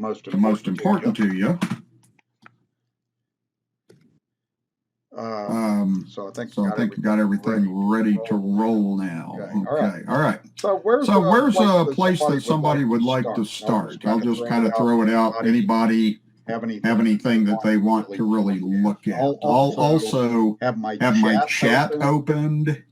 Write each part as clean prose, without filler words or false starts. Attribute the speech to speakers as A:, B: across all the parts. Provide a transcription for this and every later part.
A: most
B: important to you.
A: So I think
B: you got everything ready to roll now.
A: Okay.
B: All right.
A: So where's
B: a place that somebody would like to start? I'll just kind of throw it out. Anybody have anything that they want to really look at? I'll also have my chat opened.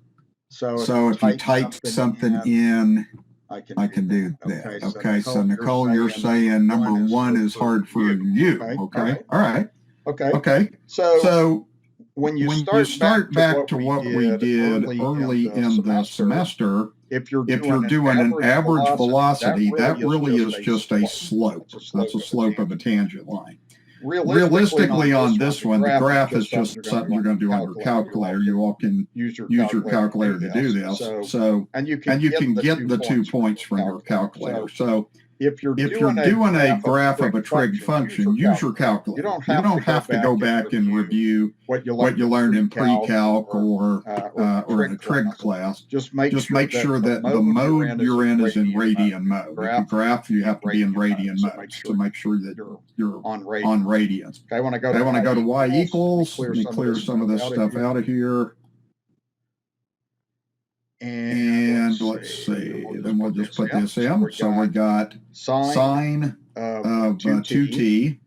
B: So if you type something in, I can do that. Okay. So Nicole, you're saying number one is hard for you. Okay. All right. Okay. So when you start back to what we did early in the semester, if you're doing an average velocity, that really is just a slope. That's a slope of a tangent line. Realistically, on this one, the graph is just something you're going to do on your calculator. You all can use your calculator to do this. And you can get the 2 points from your calculator. So if you're doing a graph of a trig function, use your calculator. You don't have to go back and review what you learned in pre-calc or in a trig class. Just make sure that the mode you're in is in radian mode. If you graph, you have to be in radian mode to make sure that you're on radians. Okay, when I go to y equals, let me clear some of this stuff out of here. And let's see, then we'll just put this in. So we got sine of 2t.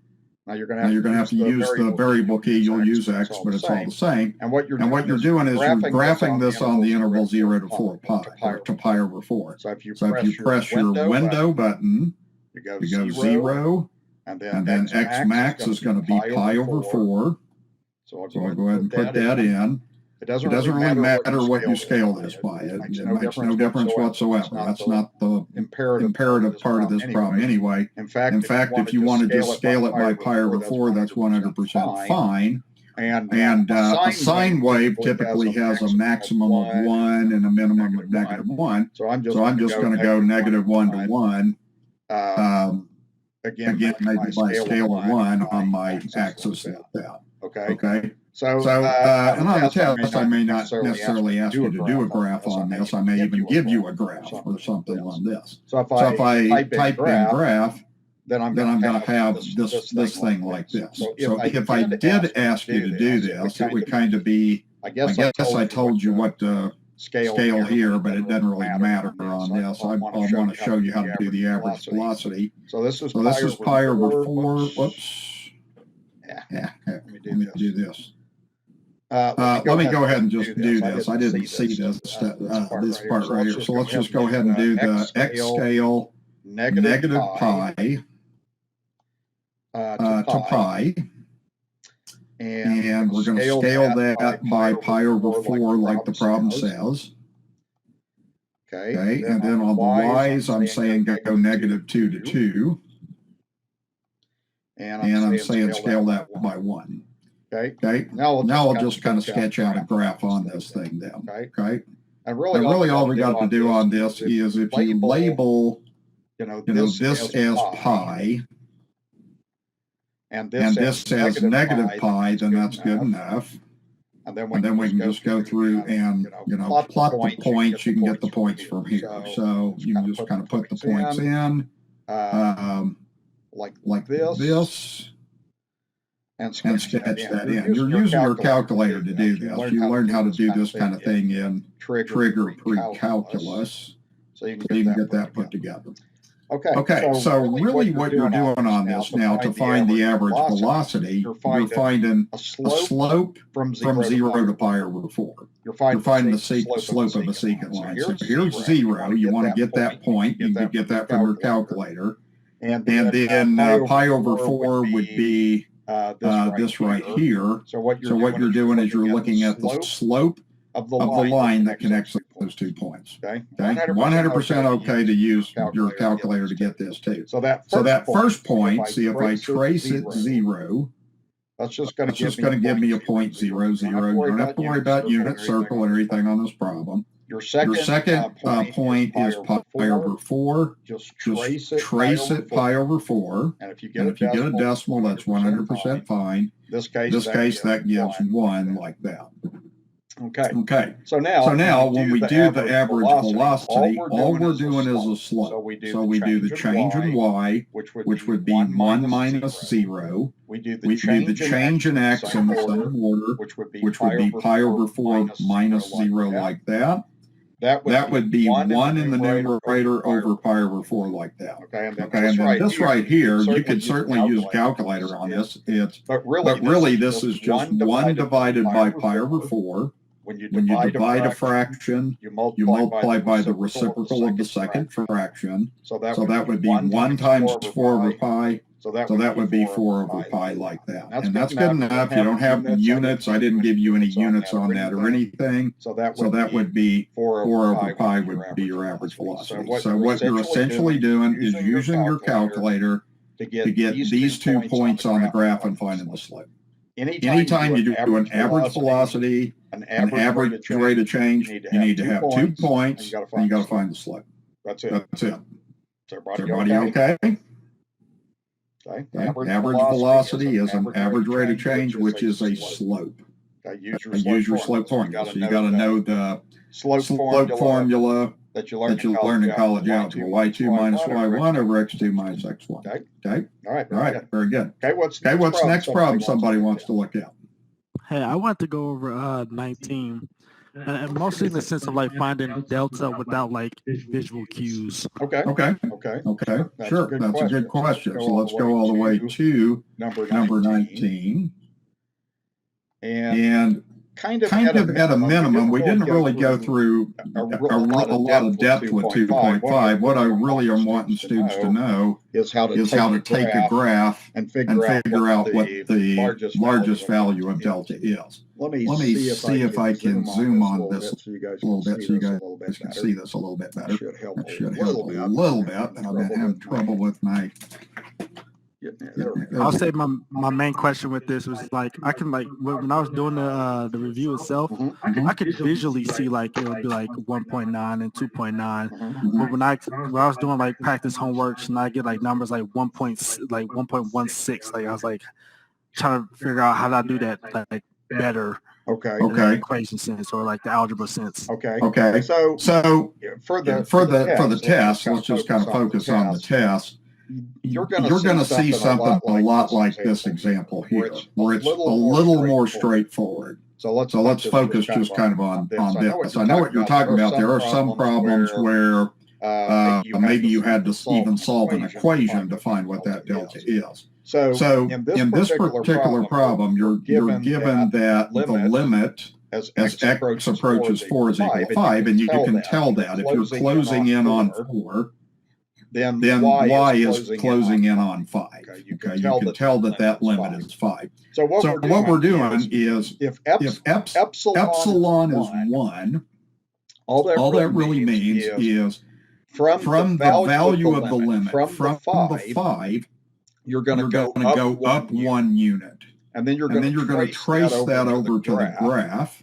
B: Now you're going to have to use the variable key. You'll use x, but it's all the same. And what you're doing is you're graphing this on the interval 0 to 4 pi, or to pi over 4. So if you press your window button, you go 0, and then x max is going to be pi over 4. So I'll go ahead and put that in. It doesn't really matter what you scale this by. It makes no difference whatsoever. That's not the imperative part of this problem anyway. In fact, if you want to just scale it by pi over 4, that's 100% fine. And a sine wave typically has a maximum of 1 and a minimum of -1. So I'm just going to go -1 to 1. Again, maybe by a scale of 1 on my axis like that. Okay. So and on the test, I may not necessarily ask you to do a graph on this. I may even give you a graph or something on this. So if I type in graph, then I'm going to have this thing like this. So if I did ask you to do this, it would kind of be, I guess I told you what to scale here, but it doesn't really matter on this. I want to show you how to do the average velocity. So this is pi over 4. Whoops. Yeah. Let me do this. Let me go ahead and just do this. I didn't see this part right here. So let's just go ahead and do the x scale negative pi to pi. And we're going to scale that by pi over 4 like the problem says. Okay. And then on the y's, I'm saying go -2 to 2. And I'm saying scale that by 1. Okay. Now I'll just kind of sketch out a graph on this thing then. Okay. And really all we got to do on this is if you label, this as pi, and this as negative pi, then that's good enough. And then we can just go through and, plot the points. You can get the points from here. So you can just kind of put the points in, like this. And sketch that in. You're using your calculator to do this. You learned how to do this kind of thing in Trig or pre-calculus, so you can get that put together. Okay, so really what you're doing on this now to find the average velocity, you're finding a slope from 0 to pi over 4. You're finding the slope of a secant line. So here's 0. You want to get that point. You can get that from your calculator. And then pi over 4 would be this right here. So what you're doing is you're looking at the slope of the line that connects those 2 points. Okay, 100% okay to use your calculator to get this too. So that first point, see if I trace it 0, that's just going to give me a point 0, 0. You don't have to worry about unit, circle, or anything on this problem. Your second point is pi over 4. Just trace it pi over 4. And if you get a decimal, that's 100% fine. This case, that gives 1 like that. Okay.
A: So now when we do the average velocity,
B: all we're doing is a slope.
A: So we do the change in y,
B: which would be 1 minus 0.
A: We do
B: We do the change in x in the same order,
A: which would
B: be pi over 4 minus 0 like that. That would be 1 in the numerator over pi over 4 like that.
A: Okay, and then
B: this right here, you could certainly use a calculator on this. But really this is just 1 divided by pi over 4.
A: When you
B: divide a fraction,
A: you
B: you multiply by the reciprocal of the second fraction.
A: So
B: that would be 1 times 4 over pi.
A: So
B: that would be 4 over pi like that. And that's good enough. You don't have the units. I didn't give you any units on that or anything.
A: So that
B: would be 4 over pi would be your average velocity. So what you're essentially doing is using your calculator to get these 2 points on the graph and finding the slope. Anytime you do an average velocity, an average rate of change, you need to have 2 points, and you got to find the slope.
A: That's it.
B: Is
A: everybody
B: okay?
A: Okay.
B: Average velocity is an average rate of change, which is a slope.
A: Use your
B: slope formula. So you got to know the
A: slope
B: formula
A: that you
B: learn in college algebra. Y2 minus Y1 over X2 minus X1. Okay.
A: All right.
B: Very good.
A: Okay. What's
B: next problem somebody wants to look at?
C: Hey, I want to go over 19. And mostly in the sense of like finding delta without like visual cues.
A: Okay.
B: Sure. That's a good question. So let's go all the way to number 19. And kind of at a minimum, we didn't really go through a lot of depth with 2.5. What I really am wanting students to know
A: is how
B: to take a graph
A: and figure
B: out what the largest value of delta is.
A: Let me see if I can zoom on this
B: a little bit so you guys can see this a little bit better.
A: That
B: should help a little bit. I've been having trouble with my...
C: I'll say my main question with this was like I can like when I was doing the review itself, I could visually see like it would be like 1.9 and 2.9. But when I was doing like practice homeworks and I get like numbers like 1.16, like I was like trying to figure out how to do that like better.
A: Okay.
C: In the equation sense or like the algebra sense.
A: Okay.
B: So for the test, let's just kind of focus on the test. You're going to see something a lot like this example here, where it's a little more straightforward. So let's focus just kind of on this. I know what you're talking about. There are some problems where maybe you had to even solve an equation to find what that delta is. So in this particular problem, you're given that the limit as x approaches 4 is equal to 5, and you can tell that if you're closing in on 4, then y is closing in on 5. Okay, you can tell that limit is 5.
A: So what
B: we're doing is if epsilon is 1, all that really means is from the value of the limit, from the 5, you're going to go up 1 unit.
A: And then you're going to
B: trace that over to the graph.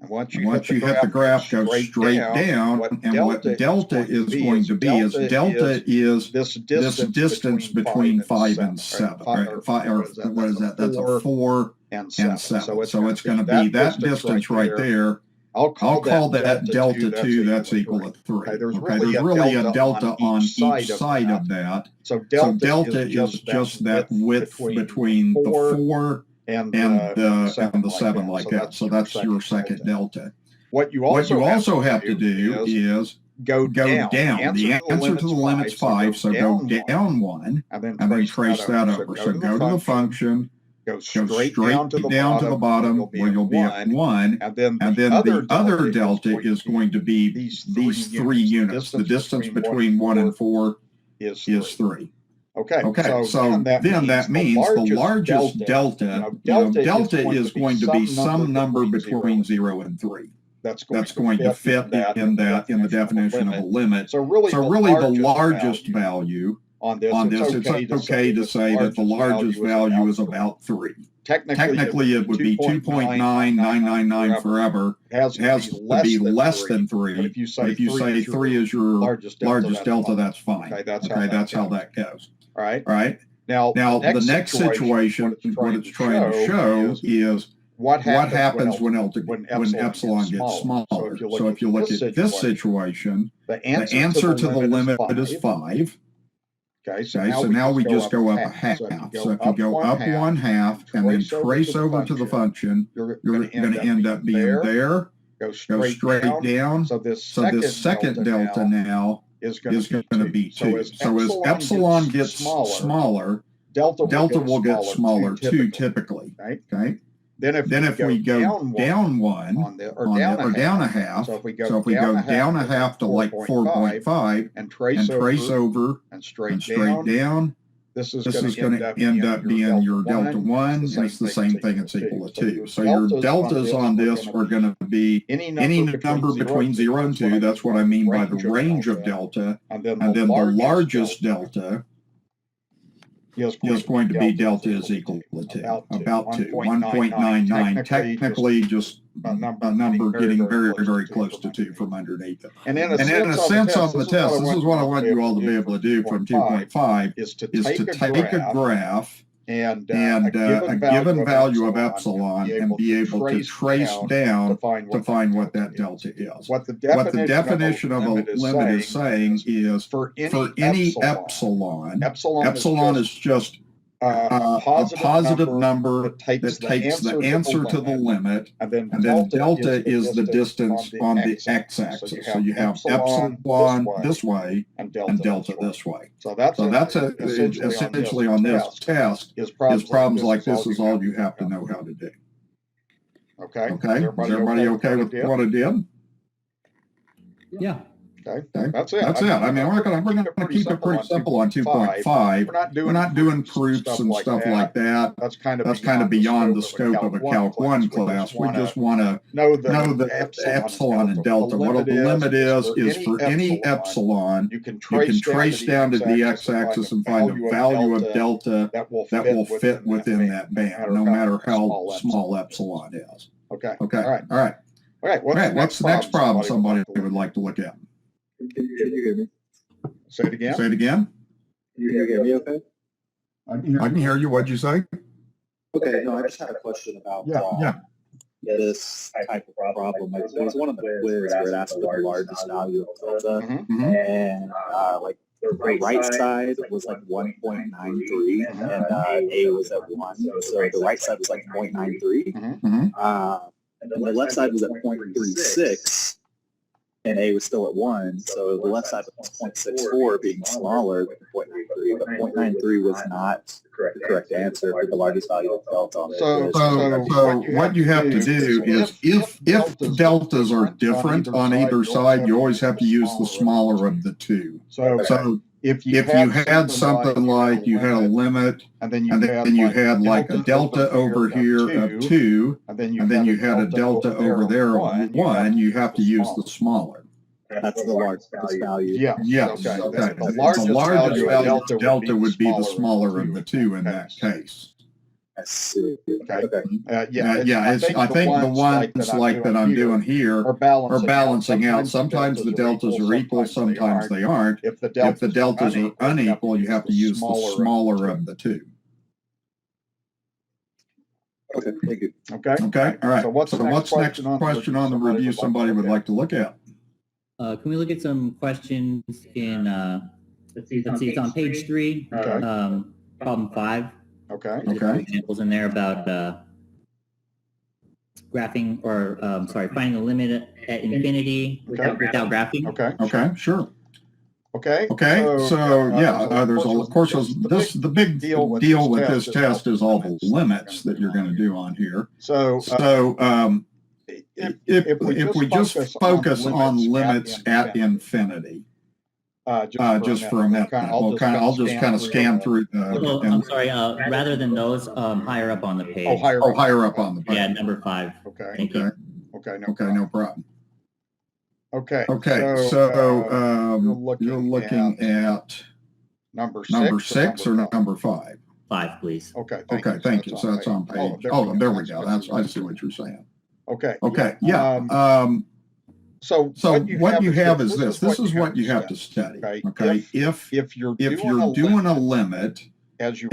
A: And once
B: you hit the graph, go straight down. And what delta is going to be is delta is this distance between 5 and 7. Right? What is that? That's a 4 and 7. So it's going to be that distance right there. I'll call that delta 2. That's equal to 3.
A: Okay, there's
B: really a delta on each side of that.
A: So delta
B: is just that width between the 4 and the 7 like that. So that's your second delta.
A: What you also
B: have to do is go down. The answer to the limit's 5, so go down 1 and then trace that over. So go to the function, go straight down to the bottom where you'll be at 1, and then the other delta is going to be these 3 units. The distance between 1 and 4 is 3.
A: Okay.
B: So then that means the largest delta is going to be some number between 0 and 3. That's going to fit in the definition of a limit. So really the largest value on this, it's okay to say that the largest value is about 3. Technically, it would be 2.9999 forever. It has to be less than 3. But if you say 3 is your largest delta, that's fine. Okay, that's how that goes.
A: All right.
B: Now the next situation, what it's trying to show is what happens when epsilon gets smaller. So if you look at this situation, the answer to the limit is 5. Okay, so now we just go up a half. So if you go up 1/2 and then trace over to the function, you're going to end up being there, go straight down. So this second delta now is going to be 2. So as epsilon gets smaller, delta will get smaller too, typically. Okay. Then if we go down 1 or down a half, so if we go down a half to like 4.5 and trace over and straight down, this is going to end up being your delta 1, and it's the same thing, it's equal to 2. So your deltas on this are going to be any number between 0 and 2. That's what I mean by the range of delta. And then the largest delta is going to be delta is equal to 2, about 2, 1.99. Technically, just a number getting very, very close to 2 from underneath it. And in a sense on the test, this is what I want you all to be able to do from 2.5 is to take a graph and a given value of epsilon and be able to trace down to find what that delta is. What the definition of a limit is saying is for any epsilon is just a positive number that takes the answer to the limit, and then delta is the distance on the x-axis. So you have epsilon this way and delta this way. So that's essentially on this test is problems like this is all you have to know how to do. Okay. Is everybody okay with what I did?
D: Yeah.
B: Okay. That's it. I mean, we're going to keep it pretty simple on 2.5. We're not doing proofs and stuff like that. That's kind of beyond the scope of a Calc 1 class. We just want to know the epsilon and delta. What the limit is for any epsilon, you can trace down to the x-axis and find the value of delta that will fit within that band, no matter how small epsilon is. Okay. All right. What's the next problem somebody would like to look at?
E: Can you hear me?
B: Say it again. Can
E: you hear me okay?
B: I can hear you. What'd you say?
E: Okay, no, I just had a question about this type of problem. It was one of the quiz where it asked for the largest value of delta, and like the right side was like 1.93, and A was at 1. So the right side was like 0.93, and then the left side was at 0.36. And A was still at 1, so the left side was 0.64, being smaller than 0.93, but 0.93 was not the correct answer for the largest value of delta on the
B: So what you have to do is, if the deltas are different on either side, you always have to use the smaller of the two. So if you had something like you had a limit, and then you had like a delta over here of 2, and then you had a delta over there of 1, you have to use the smaller.
E: That's the largest value.
B: Yes. Okay. The largest value of delta would be the smaller of the two in that case.
E: I see.
B: Okay. I think the ones like that I'm doing here are balancing out. Sometimes the deltas are equal, sometimes they aren't. If the deltas are unequal, you have to use the smaller of the two.
E: Okay, thank you.
B: Okay, all right. So what's next question on the review somebody would like to look at?
D: Can we look at some questions in, let's see, it's on page 3, problem 5.
B: Okay.
D: Examples in there about graphing, or finding the limit at infinity without graphing.
B: Okay, sure. Okay. So there's of course the big deal with this test is all the limits that you're going to do on here. So if we just focus on limits at infinity. Just for a minute, I'll just kind of scan through.
D: I'm sorry. Rather than those, higher up on the page.
B: Higher up on the page.
D: Yeah, number 5.
B: Okay, no problem. Okay. So you're looking at number 6 or number 5?
D: 5, please.
B: Okay. Thank you. So that's on page. Oh, there we go. I see what you're saying. Okay. Yeah. So what you have is this. This is what you have to study. Okay. If you're doing a limit as you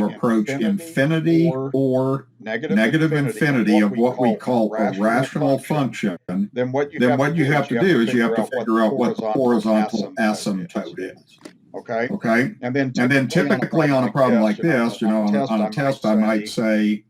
B: approach infinity or negative infinity of what we call a rational function, then what you have to do is you have to figure out what the horizontal asymptote is. Okay. And then typically on a problem like this, on a test, I might say,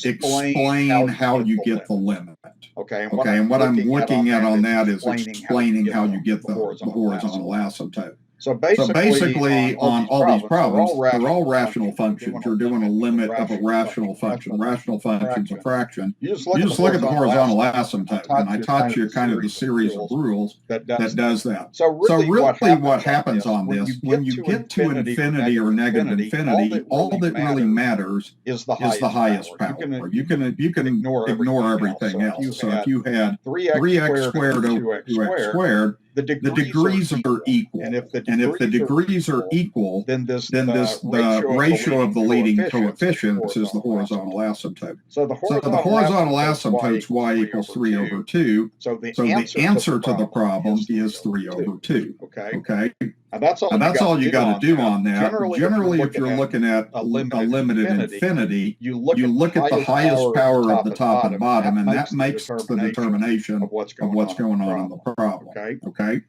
B: explain how you get the limit. Okay. And what I'm looking at on that is explaining how you get the horizontal asymptote. So basically, on all these problems, they're all rational functions. You're doing a limit of a rational function. Rational function's a fraction. You just look at the horizontal asymptote, and I taught you kind of the series of rules that does that. So really what happens on this, when you get to infinity or negative infinity, all that really matters is the highest power. You can ignore everything else. So if you had 3x squared over 2x squared, the degrees are equal. And if the degrees are equal, then the ratio of the leading coefficients is the horizontal asymptote. So the horizontal asymptote's y equals 3 over 2. So the answer to the problem is 3 over 2. Okay. And that's all you got to do on that. Generally, if you're looking at a limited infinity, you look at the highest power of the top and bottom, and that makes the determination of what's going on in the problem. Okay.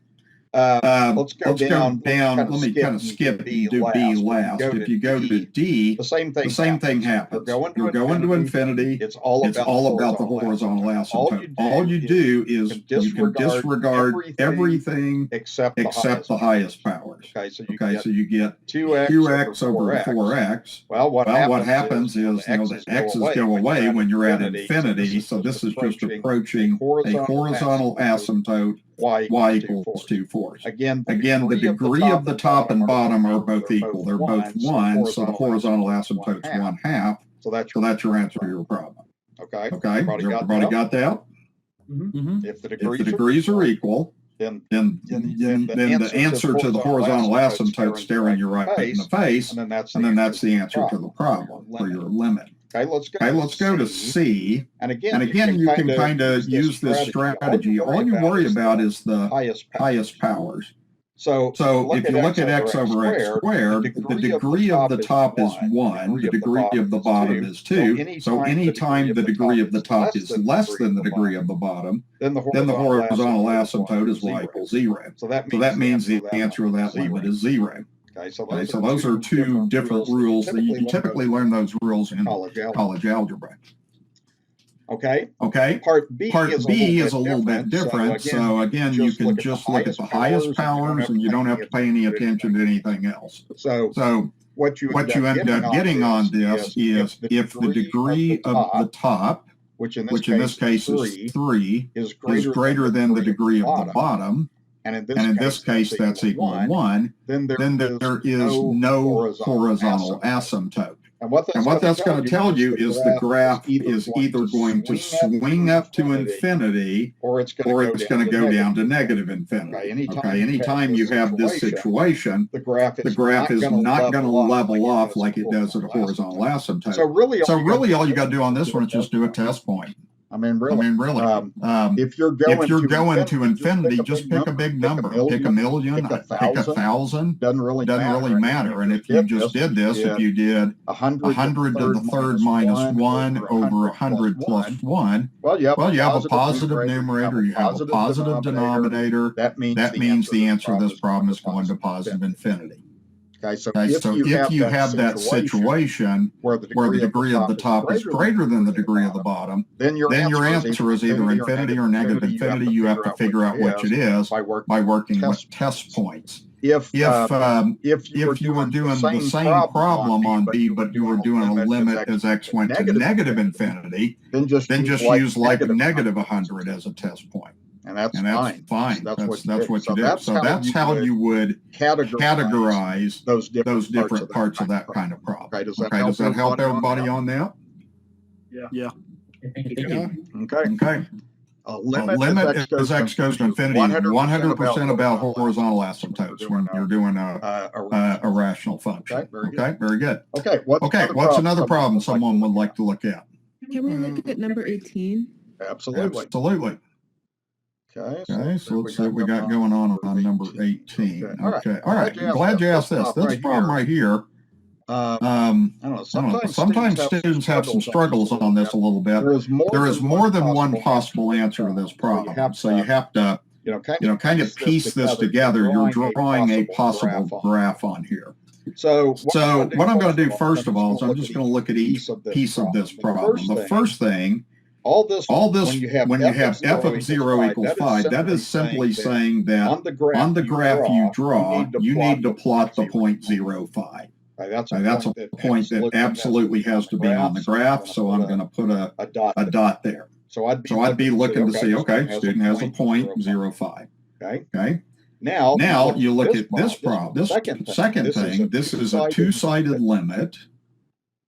B: Let's go down. Let me kind of skip and do B last. If you go to D, the same thing happens. You're going to infinity. It's all about the horizontal asymptote. All you do is you can disregard everything except the highest powers. Okay, so you get 2x over 4x. Well, what happens is the x's go away when you're at infinity. So this is just approaching a horizontal asymptote. Y equals 2/4. Again, the degree of the top and bottom are both equal. They're both 1, so the horizontal asymptote's 1/2. So that's your answer to your problem. Okay. Everybody got that?
D: Mm-hmm.
B: If the degrees are equal, then the answer to the horizontal asymptote staring you right in the face, and then that's the answer to the problem for your limit. Okay, let's go to C. And again, you can kind of use this strategy. All you worry about is the highest powers. So if you look at x over x squared, the degree of the top is 1, the degree of the bottom is 2. So anytime the degree of the top is less than the degree of the bottom, then the horizontal asymptote is y equals 0. So that means the answer of that limit is 0. Okay, so those are two different rules. You typically learn those rules in college algebra. Okay. Part B is a little bit different. So again, you can just look at the highest powers, and you don't have to pay any attention to anything else. So what you end up getting on this is if the degree of the top, which in this case is 3, is greater than the degree of the bottom, and in this case that's equal to 1, then there is no horizontal asymptote. And what that's going to tell you is the graph is either going to swing up to infinity or it's going to go down to negative infinity. Okay, anytime you have this situation, the graph is not going to level off like it does at a horizontal asymptote. So really all you got to do on this one is just do a test point. I mean, really. If you're going to infinity, just pick a big number. Pick a million. Pick 1,000. Doesn't really matter. And if you just did this, if you did 100 to the third minus 1 over 100 plus 1, well, you have a positive numerator. You have a positive denominator. That means the answer to this problem is going to positive infinity. Okay, so if you have that situation where the degree of the top is greater than the degree of the bottom, then your answer is either infinity or negative infinity. You have to figure out which it is by working with test points. If you were doing the same problem on B, but you were doing a limit as x went to negative infinity, then just use like negative 100 as a test point. And that's fine. That's what you do. So that's how you would categorize those different parts of that kind of problem. Okay, does that help everybody on that?
C: Yeah.
B: Okay. Limit as x goes to infinity is 100% about horizontal asymptotes when you're doing a rational function. Okay, very good. Okay, what's another problem someone would like to look at?
F: Can we look at number 18?
B: Absolutely. Okay, so let's see what we got going on number 18. Okay, all right. Glad you asked this. This problem right here I don't know. Sometimes students have some struggles on this a little bit. There is more than one possible answer to this problem. So you have to, kind of piece this together. You're drawing a possible graph on here. So what I'm going to do first of all is I'm just going to look at each piece of this problem. The first thing, all this when you have f of 0 equals 5, that is simply saying that on the graph you draw, you need to plot the point 0.05. That's a point that absolutely has to be on the graph, so I'm going to put a dot there. So I'd be looking to see, okay, student has a point 0.05. Okay. Now you look at this problem. This second thing, this is a two-sided limit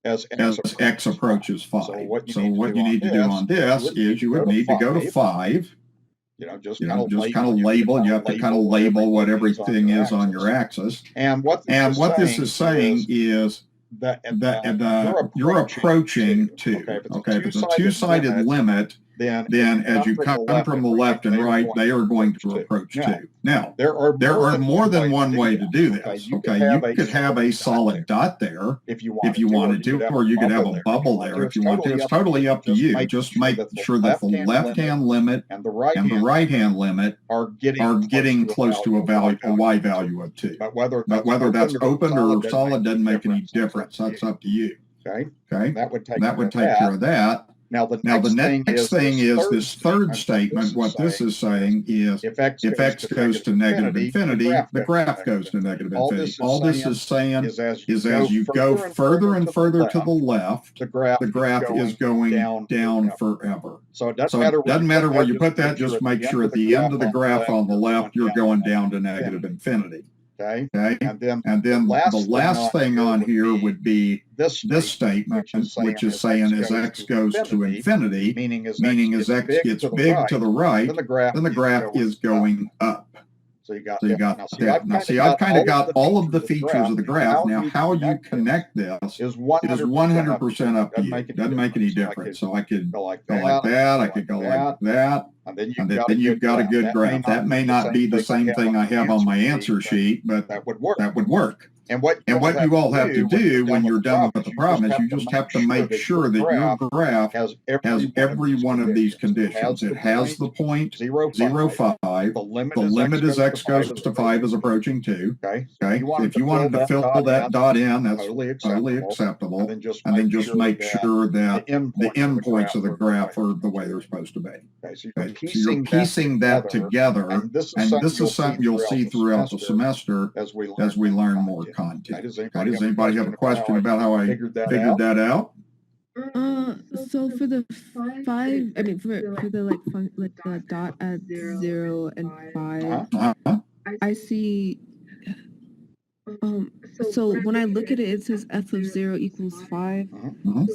B: as x approaches 5. So what you need to do on this is you would need to go to 5. Just kind of label. You have to kind of label what everything is on your axis. And what this is saying is that you're approaching 2. Okay, if it's a two-sided limit, then as you come from the left and right, they are going to approach 2. Now, there are more than one way to do this. Okay, you could have a solid dot there if you wanted to, or you could have a bubble there if you want to. It's totally up to you. Just make sure that the left-hand limit and the right-hand limit are getting close to a y value of 2. But whether that's open or solid doesn't make any difference. That's up to you. Okay, that would take care of that. Now, the next thing is this third statement. What this is saying is if x goes to negative infinity, the graph goes to negative infinity. All this is saying is as you go further and further to the left, the graph is going down forever. So it doesn't matter where you put that, just make sure at the end of the graph on the left, you're going down to negative infinity. Okay. And then the last thing on here would be this statement, which is saying as x goes to infinity, meaning as x gets big to the right, then the graph is going up. So you got that. Now, see, I've kind of got all of the features of the graph. Now, how you connect this is 100% up to you. It doesn't make any difference. So I could go like that. I could go like that. And then you've got a good graph. That may not be the same thing I have on my answer sheet, but that would work. And what you all have to do when you're done with the problem is you just have to make sure that your graph has every one of these conditions. It has the point 0.05. The limit as x goes to 5 is approaching 2. Okay. If you wanted to fill that dot in, that's totally acceptable. And then just make sure that the endpoints of the graph are the way they're supposed to be. So you're piecing that together, and this is something you'll see throughout the semester as we learn more content. Does anybody have a question about how I figured that out?
F: So for the 5, I mean for the the dot at 0 and 5, I see. So when I look at it, it says f of 0 equals 5.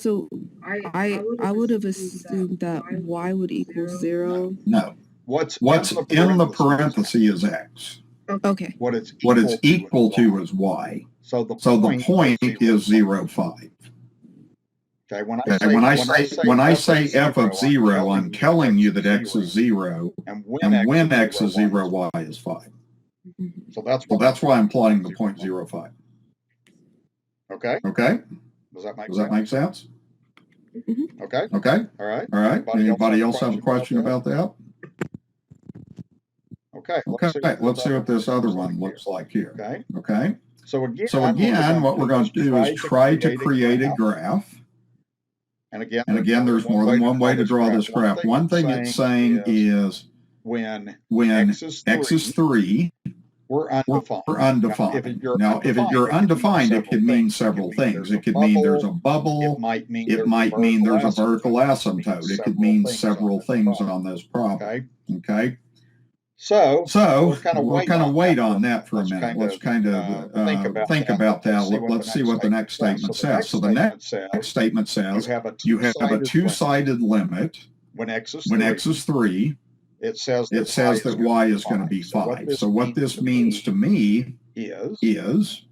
F: So I would have assumed that y would equal 0.
B: No. What's in the parenthesis is x.
F: Okay.
B: What it's equal to is y. So the point is 0.5. Okay. When I say f of 0, I'm telling you that x is 0, and when x is 0, y is 5. So that's why I'm plotting the point 0.05. Okay. Does that make sense? Okay. All right. Anybody else have a question about that? Okay. Let's see what this other one looks like here. Okay. So again, what we're going to do is try to create a graph. And again, there's more than one way to draw this graph. One thing it's saying is when x is 3, we're undefined. Now, if you're undefined, it could mean several things. It could mean there's a bubble. It might mean there's a vertical asymptote. It could mean several things on this problem. Okay. So we'll kind of wait on that for a minute. Let's kind of think about that. Let's see what the next statement says. So the next statement says you have a two-sided limit when x is 3. It says that y is going to be 5. So what this means to me is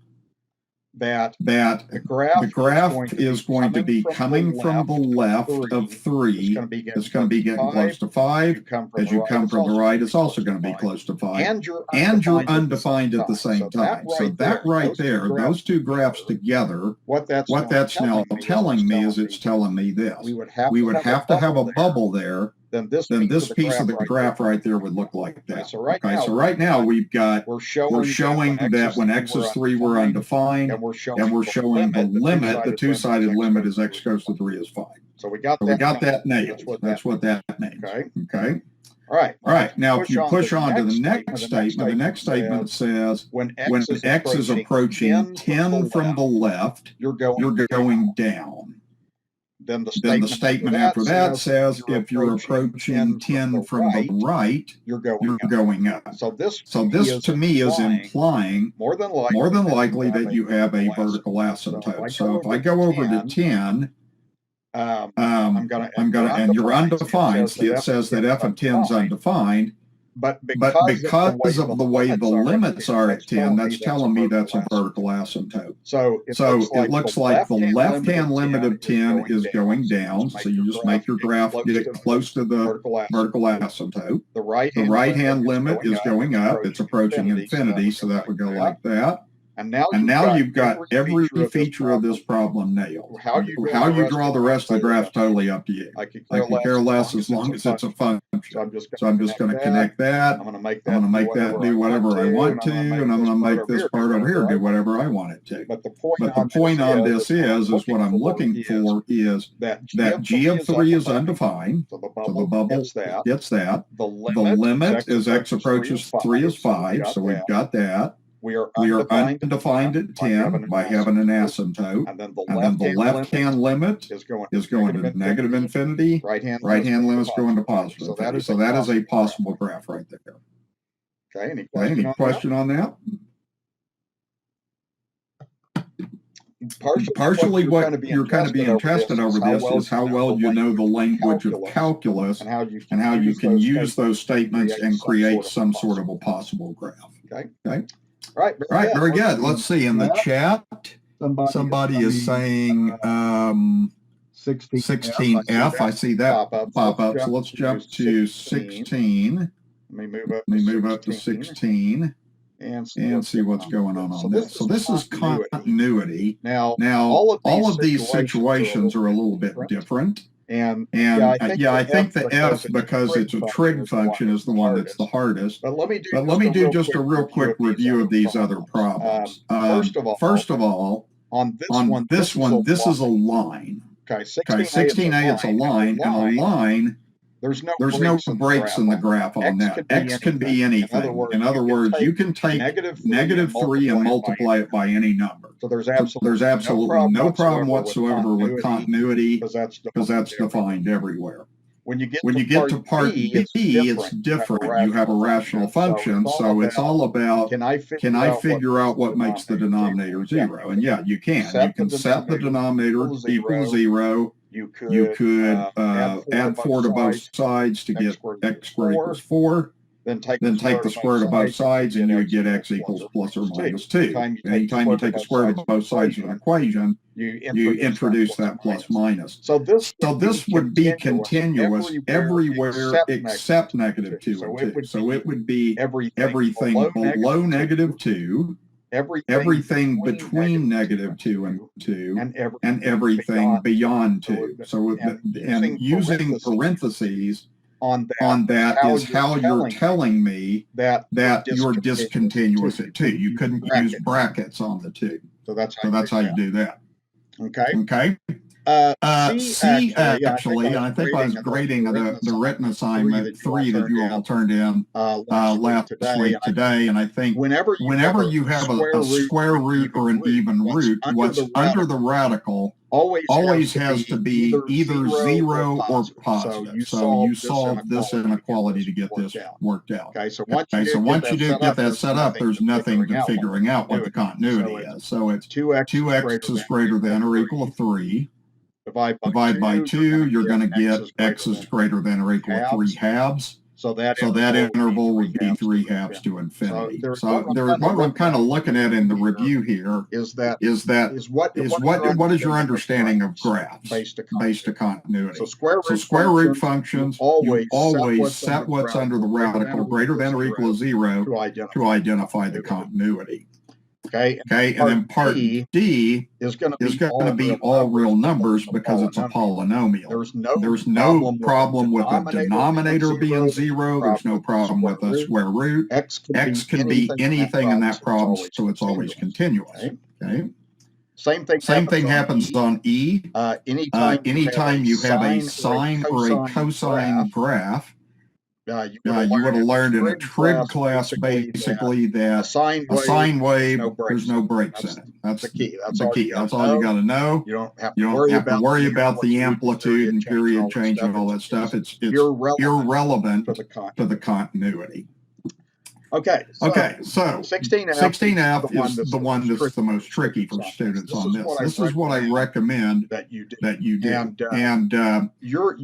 B: that
A: that
B: the graph
A: is going to be coming from the left of 3. It's going to be getting close to 5. As you come from the right, it's also going to be close to 5.
B: And you're
A: undefined at the same time. So that right there, those two graphs together,
B: what that's
A: now telling me is it's telling me this. We would have to have a bubble there.
B: Then this
A: piece of the graph right there would look like that.
B: So right
A: now we've got,
B: we're
A: showing that when x is 3, we're undefined,
B: and we're showing
A: the limit, the two-sided limit is x goes to 3 is 5.
B: So we got
A: that nailed. That's what that means.
B: Okay. All right.
A: Now, if you push on to the next statement, the next statement says when x is approaching 10 from the left,
B: you're
A: going down.
B: Then the
A: statement after that says if you're approaching 10 from the right,
B: you're
A: going up.
B: So this
A: to me is implying
B: more than
A: likely that you have a vertical asymptote. So if I go over to 10,
B: I'm gonna
A: and you're undefined. It says that f of 10 is undefined.
B: But
A: because of the way the limits are at 10, that's telling me that's a vertical asymptote.
B: So
A: it looks like the left-hand limit of 10 is going down. So you just make your graph get it close to the vertical asymptote.
B: The
A: right-hand limit is going up. It's approaching infinity, so that would go like that.
B: And now
A: you've got every feature of this problem nailed. How you draw the rest of the graph totally up to you.
B: I could
A: care less as long as it's a function.
B: So I'm just going to
A: connect that.
B: I'm going to make
A: that do whatever I want to, and I'm going to make this part over here do whatever I want it to.
B: But the
A: point on this is what I'm looking for is that g of 3 is undefined.
B: So the
A: bubble gets that. The limit is x approaches 3 is 5. So we've got that.
B: We are
A: undefined at 10 by having an asymptote.
B: And then
A: the left-hand limit
B: is going
A: to negative infinity.
B: Right-hand
A: limit is going to positive infinity. So that is a possible graph right there.
B: Okay,
A: Any question on that? Partially what you're kind of being tested over this is how well you know the language of calculus and how you can use those statements and create some sort of a possible graph. Okay.
B: All right,
A: very good. Let's see in the chat. Somebody is saying 16F. I see that pop up. So let's jump to 16.
B: Let me
A: move up to 16 and see what's going on this. So this is continuity.
B: Now
A: all of these situations are a little bit different.
B: And
A: I think the F, because it's a trig function, is the one that's the hardest.
B: But let me
A: do just a real quick review of these other problems. First of all, on this one, this is a line.
B: Okay,
A: 16A, it's a line, and a line,
B: there's no
A: breaks in the graph on that. X can be anything. In other words, you can take negative 3 and multiply it by any number.
B: So there's
A: absolutely no problem whatsoever with continuity because that's defined everywhere.
B: When you
A: get to part B, it's different. You have a rational function, so it's all about can I figure out what makes the denominator 0? And yeah, you can. You can set the denominator equal 0. You could add 4 to both sides to get x squared equals 4. Then take the square root of both sides, and you would get x equals plus or minus 2. Anytime you take the square root of both sides of an equation, you introduce that plus minus.
B: So this
A: would be continuous everywhere except negative 2 and 2. So it would be everything below negative 2, everything between negative 2 and 2, and everything beyond 2. So and using parentheses on that is how you're telling me that you're discontinuous at 2. You couldn't use brackets on the 2.
B: So that's
A: how you do that.
B: Okay.
A: C actually, and I think I was grading the written assignment 3 that you all turned in last week today, and I think whenever you have a square root or an even root, what's under the radical always has to be either 0 or positive. So you solve this inequality to get this worked out.
B: Okay, so
A: once you do get that set up, there's nothing to figuring out what the continuity is. So it's 2x is greater than or equal to 3. Divide by 2, you're going to get x is greater than or equal to 3 halves.
B: So that interval would be 3 halves to infinity. So there's what I'm kind of looking at in the review here is what is your understanding of graphs based to continuity? So square root functions, you always set what's under the radical greater than or equal to 0 to identify the continuity. Okay, and then part D is going to be all real numbers because it's a polynomial. There's no problem with a denominator being 0. There's no problem with a square root. X can be anything in that problem, so it's always continuous. Okay. Same thing happens on E. Anytime you have a sine or a cosine graph, you would have learned in a trig class basically that a sine wave, there's no breaks in it. That's the key. That's all you got to know. You don't have to worry about the amplitude and period change and all that stuff. It's irrelevant to the continuity. Okay, so 16F is the one that's the most tricky for students on this. This is what I recommend that you do. And your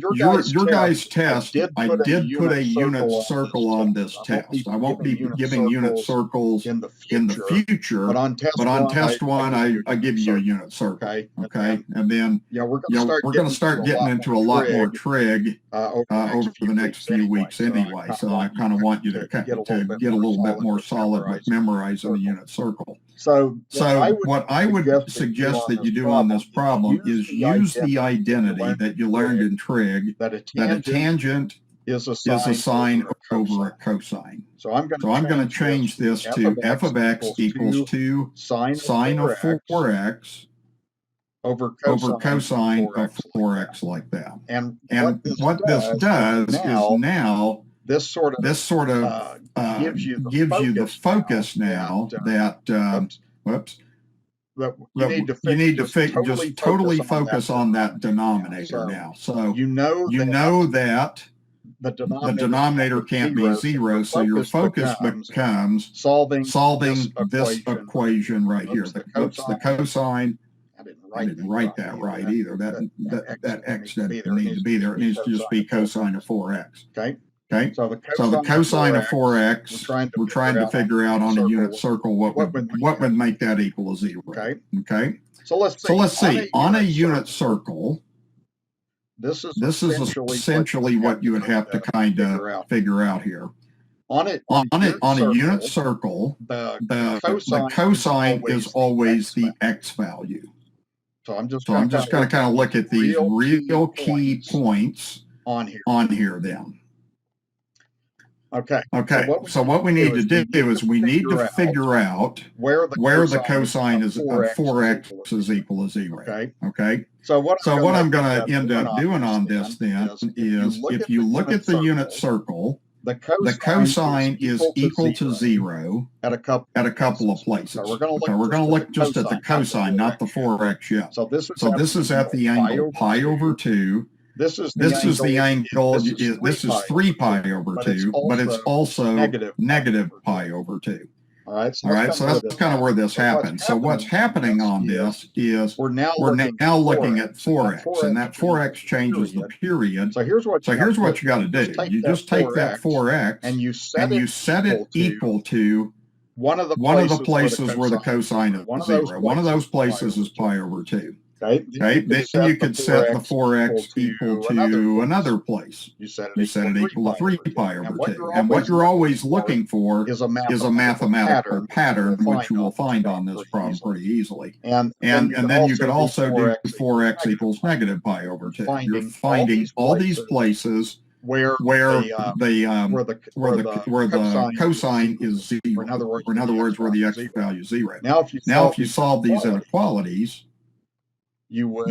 B: guys' test, I did put a unit circle on this test. I won't be giving unit circles in the future, but on test 1, I give you a unit circle. Okay, and then we're going to start getting into a lot more trig over the next few weeks anyway. So I kind of want you to get a little bit more solid with memorizing the unit circle. So what I would suggest that you do on this problem is use the identity that you learned in trig that a tangent is a sine over a cosine. So I'm going to change this to f of x equals to sine of 4x over cosine of 4x like that. And what this does is now this sort of gives you the focus now that you need to just totally focus on that denominator now. So you know that the denominator can't be 0, so your focus becomes solving this equation right here. The cosine. I didn't write that right either. That x doesn't need to be there. It needs to just be cosine of 4x. Okay. So the cosine of 4x, we're trying to figure out on a unit circle what would make that equal to 0. Okay. So let's see. On a unit circle, this is essentially what you would have to kind of figure out here. On a unit circle, the cosine is always the x value. So I'm just going to kind of look at these real key points on here then. Okay. So what we need to do is we need to figure out where the cosine is of 4x is equal to 0. Okay. So what I'm going to end up doing on this then is if you look at the unit circle, the cosine is equal to 0 at a couple of places. So we're going to look just at the cosine, not the 4x yet. So this is at the angle pi over 2. This is the angle. This is 3 pi over 2, but it's also negative pi over 2. All right. So that's kind of where this happens. So what's happening on this is we're now looking at 4x, and that 4x changes the period. So here's what you got to do. You just take that 4x and you set it equal to one of the places where the cosine is 0. One of those places is pi over 2. Okay. Then you could set the 4x equal to another place. You set it equal to 3 pi over 2. And what you're always looking for is a mathematical pattern, which you will find on this problem pretty easily. And then you could also do 4x equals negative pi over 2. You're finding all these places where the cosine is 0. Or in other words, where the x value is 0. Now, if you solve these inequalities, you would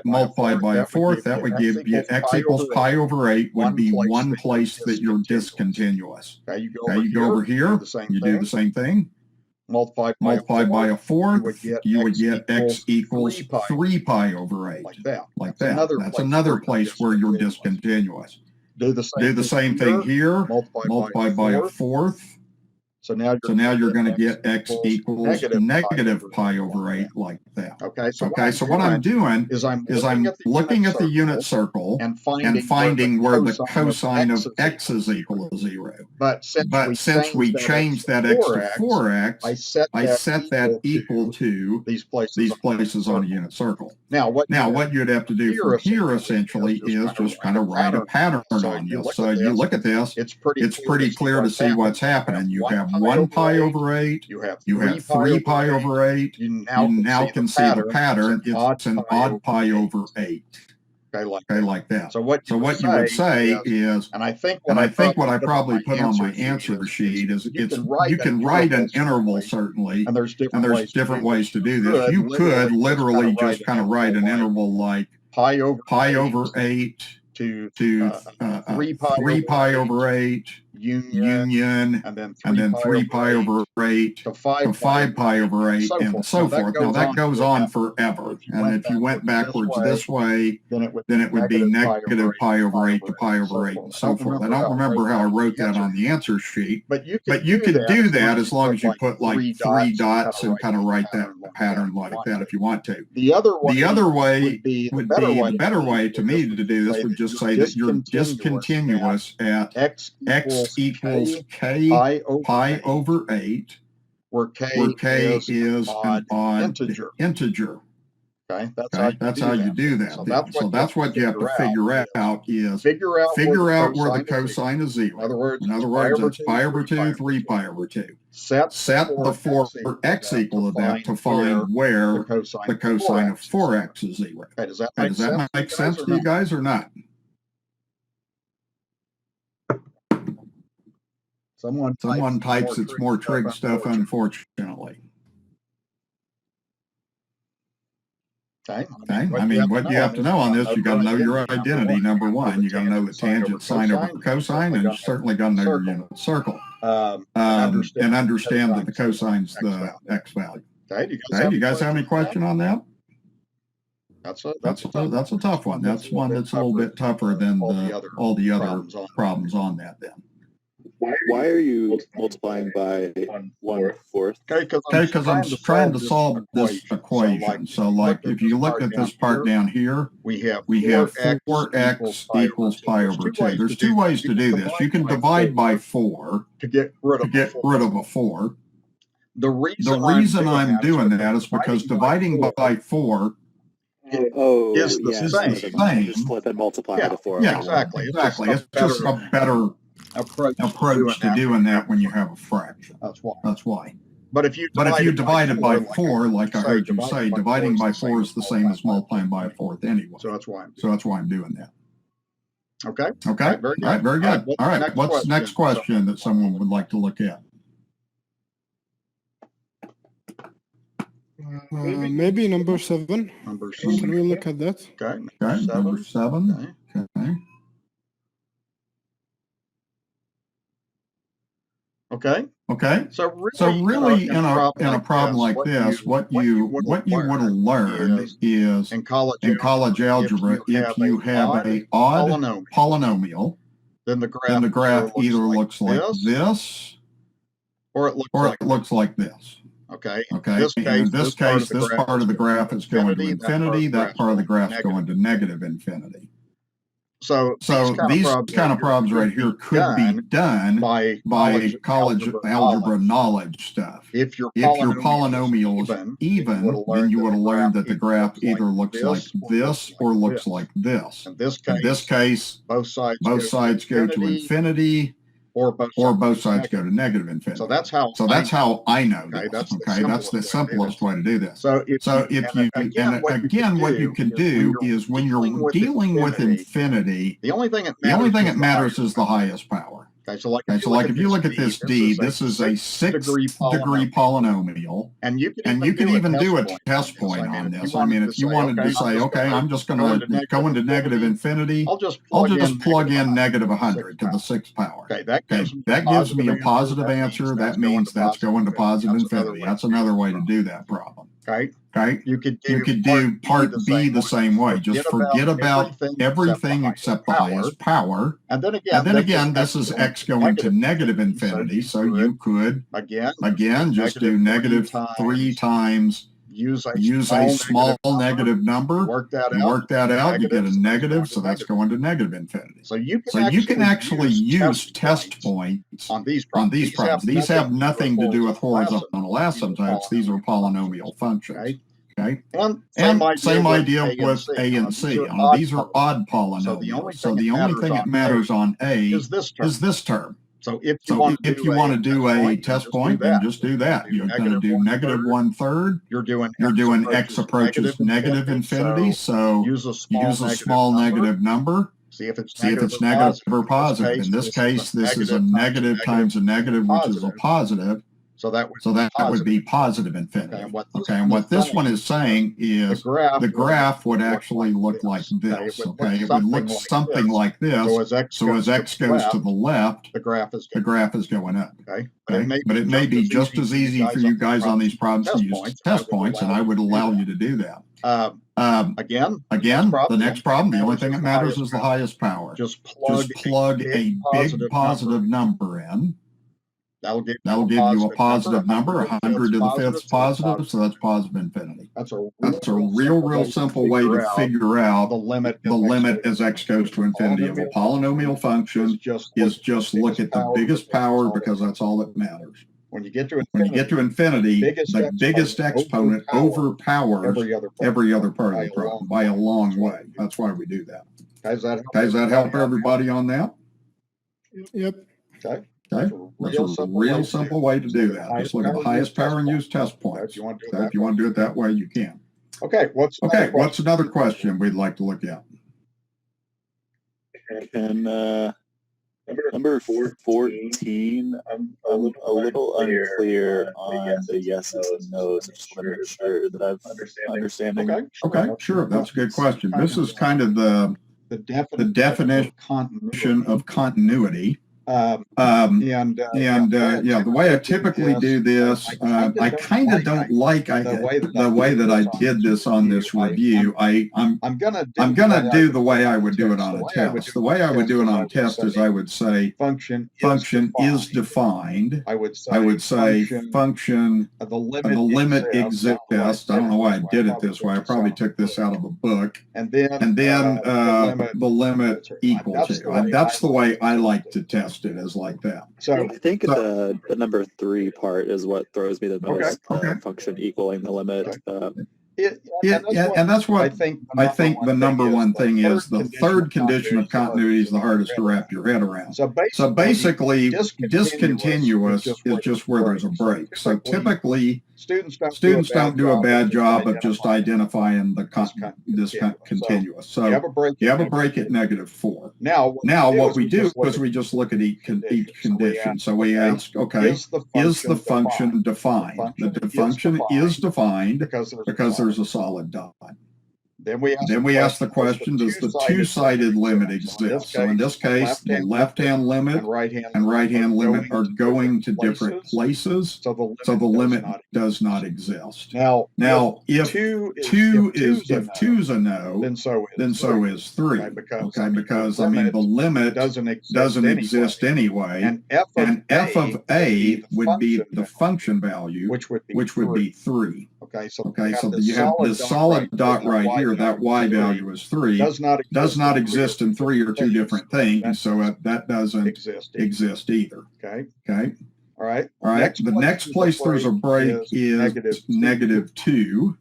B: multiply by a fourth. That would give you x equals pi over 8 would be one place that you're discontinuous. Okay, you go over here, you do the same thing. Multiply by a fourth, you would get x equals 3 pi over 8. Like that. That's another place where you're discontinuous. Do the same thing here. Multiply by a fourth. So now you're going to get x equals negative pi over 8 like that. Okay, so what I'm doing is I'm looking at the unit circle and finding where the cosine of x is equal to 0. But since we changed that x to 4x, I set that equal to these places on a unit circle. Now, what you'd have to do from here essentially is just kind of write a pattern on this. So you look at this, it's pretty clear to see what's happening. You have 1 pi over 8, you have 3 pi over 8, you now can see the pattern. It's an odd pi over 8. Okay, like that. So what you would say is, and I think what I probably put on my answer sheet is, you can write an interval certainly, and there's different ways to do this. You could literally just kind of write an interval like pi over 8 to 3 pi over 8 union, and then 3 pi over 8 to 5 pi over 8, and so forth. Now that goes on forever, and if you went backwards this way, then it would be negative pi over 8 to pi over 8, and so forth. I don't remember how I wrote that on the answer sheet, but you could do that as long as you put like 3 dots and kind of write that pattern like that if you want to. The other way would be the better way to me to do this would just say that you're discontinuous at x equals k pi over 8, where k is an odd integer. Okay, that's how you do that. So that's what you have to figure out is figure out where the cosine is 0. In other words, that's pi over 2, 3 pi over 2. Set the 4x equal to that to find where the cosine of 4x is 0. Okay, does that make sense to you guys or not? Someone types it's more trig stuff, unfortunately. Okay. I mean, what you have to know on this, you got to know your identity, number one. You got to know the tangent sine over cosine, and you certainly got to know your unit circle. And understand that the cosine's the x value. Okay, do you guys have any question on that? That's a tough one. That's one that's a little bit tougher than all the other problems on that then.
E: Why are you multiplying by 1/4?
B: Okay, because I'm trying to solve this equation. So, like, if you look at this part down here, we have 4x equals pi over 2. There's two ways to do this. You can divide by 4 to get rid of a 4. The reason I'm doing that is because dividing by 4 is the same.
E: Just flip and multiply the 4.
B: Yeah, exactly. It's just a better approach to doing that when you have a fraction. That's why. But if you divide it by 4, like I heard you say, dividing by 4 is the same as multiplying by a fourth anyway. So that's why I'm doing that. Okay. Okay. All right. Very good. All right. What's the next question that someone would like to look at?
G: Maybe number 7. Can we look at that?
B: Okay. Number 7. Okay. Okay. So really, in a problem like this, what you would have learned is in college algebra, if you have an odd polynomial, then the graph either looks like this or it looks like this. Okay. In this case, this part of the graph is going to infinity. That part of the graph is going to negative infinity. So these kind of problems right here could be done by college algebra knowledge stuff. If your polynomial is even, then you would have learned that the graph either looks like this or looks like this. In this case, both sides go to infinity, or both sides go to negative infinity. So that's how I know this. Okay, that's the simplest way to do this. So if you again, what you can do is when you're dealing with infinity, the only thing that matters is the highest power. Okay, so like if you look at this D, this is a 6th-degree polynomial, and you can even do a test point on this. I mean, if you wanted to say, okay, I'm just going to go into negative infinity, I'll just plug in negative 100 to the 6th power. Okay, that gives me a positive answer. That means that's going to positive infinity. That's another way to do that problem. Okay.
A: Okay.
B: You could
A: do part B the same way. Just forget about everything except the highest power.
B: And then again,
A: this is x going to negative infinity. So you could, again, just do negative 3 times, use a small negative number, work that out, you get a negative, so that's going to negative infinity.
B: So you
A: can actually use test points on these problems. These have nothing to do with horizontal asymptotes. These are polynomial functions. Okay.
B: And
A: same idea with A and C. These are odd polynomials. So the only thing that matters on A is this term.
B: So if
A: you want to do a test point, then just do that. You're going to do negative 1/3.
B: You're
A: doing x approaches negative infinity. So use a small negative number.
B: See if it's
A: negative or positive. In this case, this is a negative times a negative, which is a positive.
B: So that
A: would be positive infinity. Okay, and what this one is saying is the graph would actually look like this. Okay, it would look something like this. So as x goes to the left,
B: the graph
A: is going up.
B: Okay,
A: but it may be just as easy for you guys on these problems to use test points, and I would allow you to do that.
B: Again,
A: the next problem, the only thing that matters is the highest power.
B: Just plug
A: a big positive number in.
B: That'll give
A: you a positive number. 100 to the 5th is positive, so that's positive infinity.
B: That's a
A: real simple way to figure out
B: the limit
A: as x goes to infinity of a polynomial function is just look at the biggest power, because that's all that matters.
B: When you get to
A: infinity, the biggest exponent overpowers every other part of the problem by a long way. That's why we do that.
B: Does
A: that help everybody on that?
G: Yep.
B: Okay.
A: That's a real simple way to do that. Just look at the highest power and use test points. If you want to do it that way, you can.
B: Okay.
A: What's another question we'd like to look at?
E: And number 14, I'm a little unclear on the yeses and nos. I just want to make sure that I'm understanding.
A: Okay, sure. That's a good question. This is kind of the definition of continuity. The way I typically do this, I kind of don't like the way that I did this on this review. I'm gonna do the way I would do it on a test. The way I would do it on a test is I would say function is defined.
B: I would
A: say function the limit exists. I don't know why I did it this way. I probably took this out of a book.
B: And then
A: the limit equal to. That's the way I like to test it, is like that.
E: So I think the number 3 part is what throws me the most. Function equaling the limit.
A: And that's what I think the number one thing is. The third condition of continuity is the hardest to wrap your head around. So basically, discontinuous is just where there's a break. So typically, students don't do a bad job of just identifying this continuous. So you have a break at -4. Now what we do is we just look at each condition. So we ask, okay, is the function defined? The function is defined because there's a solid dot. Then we ask the question, does the two-sided limit exist? So in this case, the left-hand limit and right-hand limit are going to different places, so the limit does not exist. Now, if two's a no, then so is 3. Okay, because I mean the limit doesn't exist anyway, and f of a would be the function value, which would be 3. Okay, so you have this solid dot right here. That y value is 3. Does not exist in 3 or 2 different things, so that doesn't exist either. Okay. All right. The next place there's a break is -2.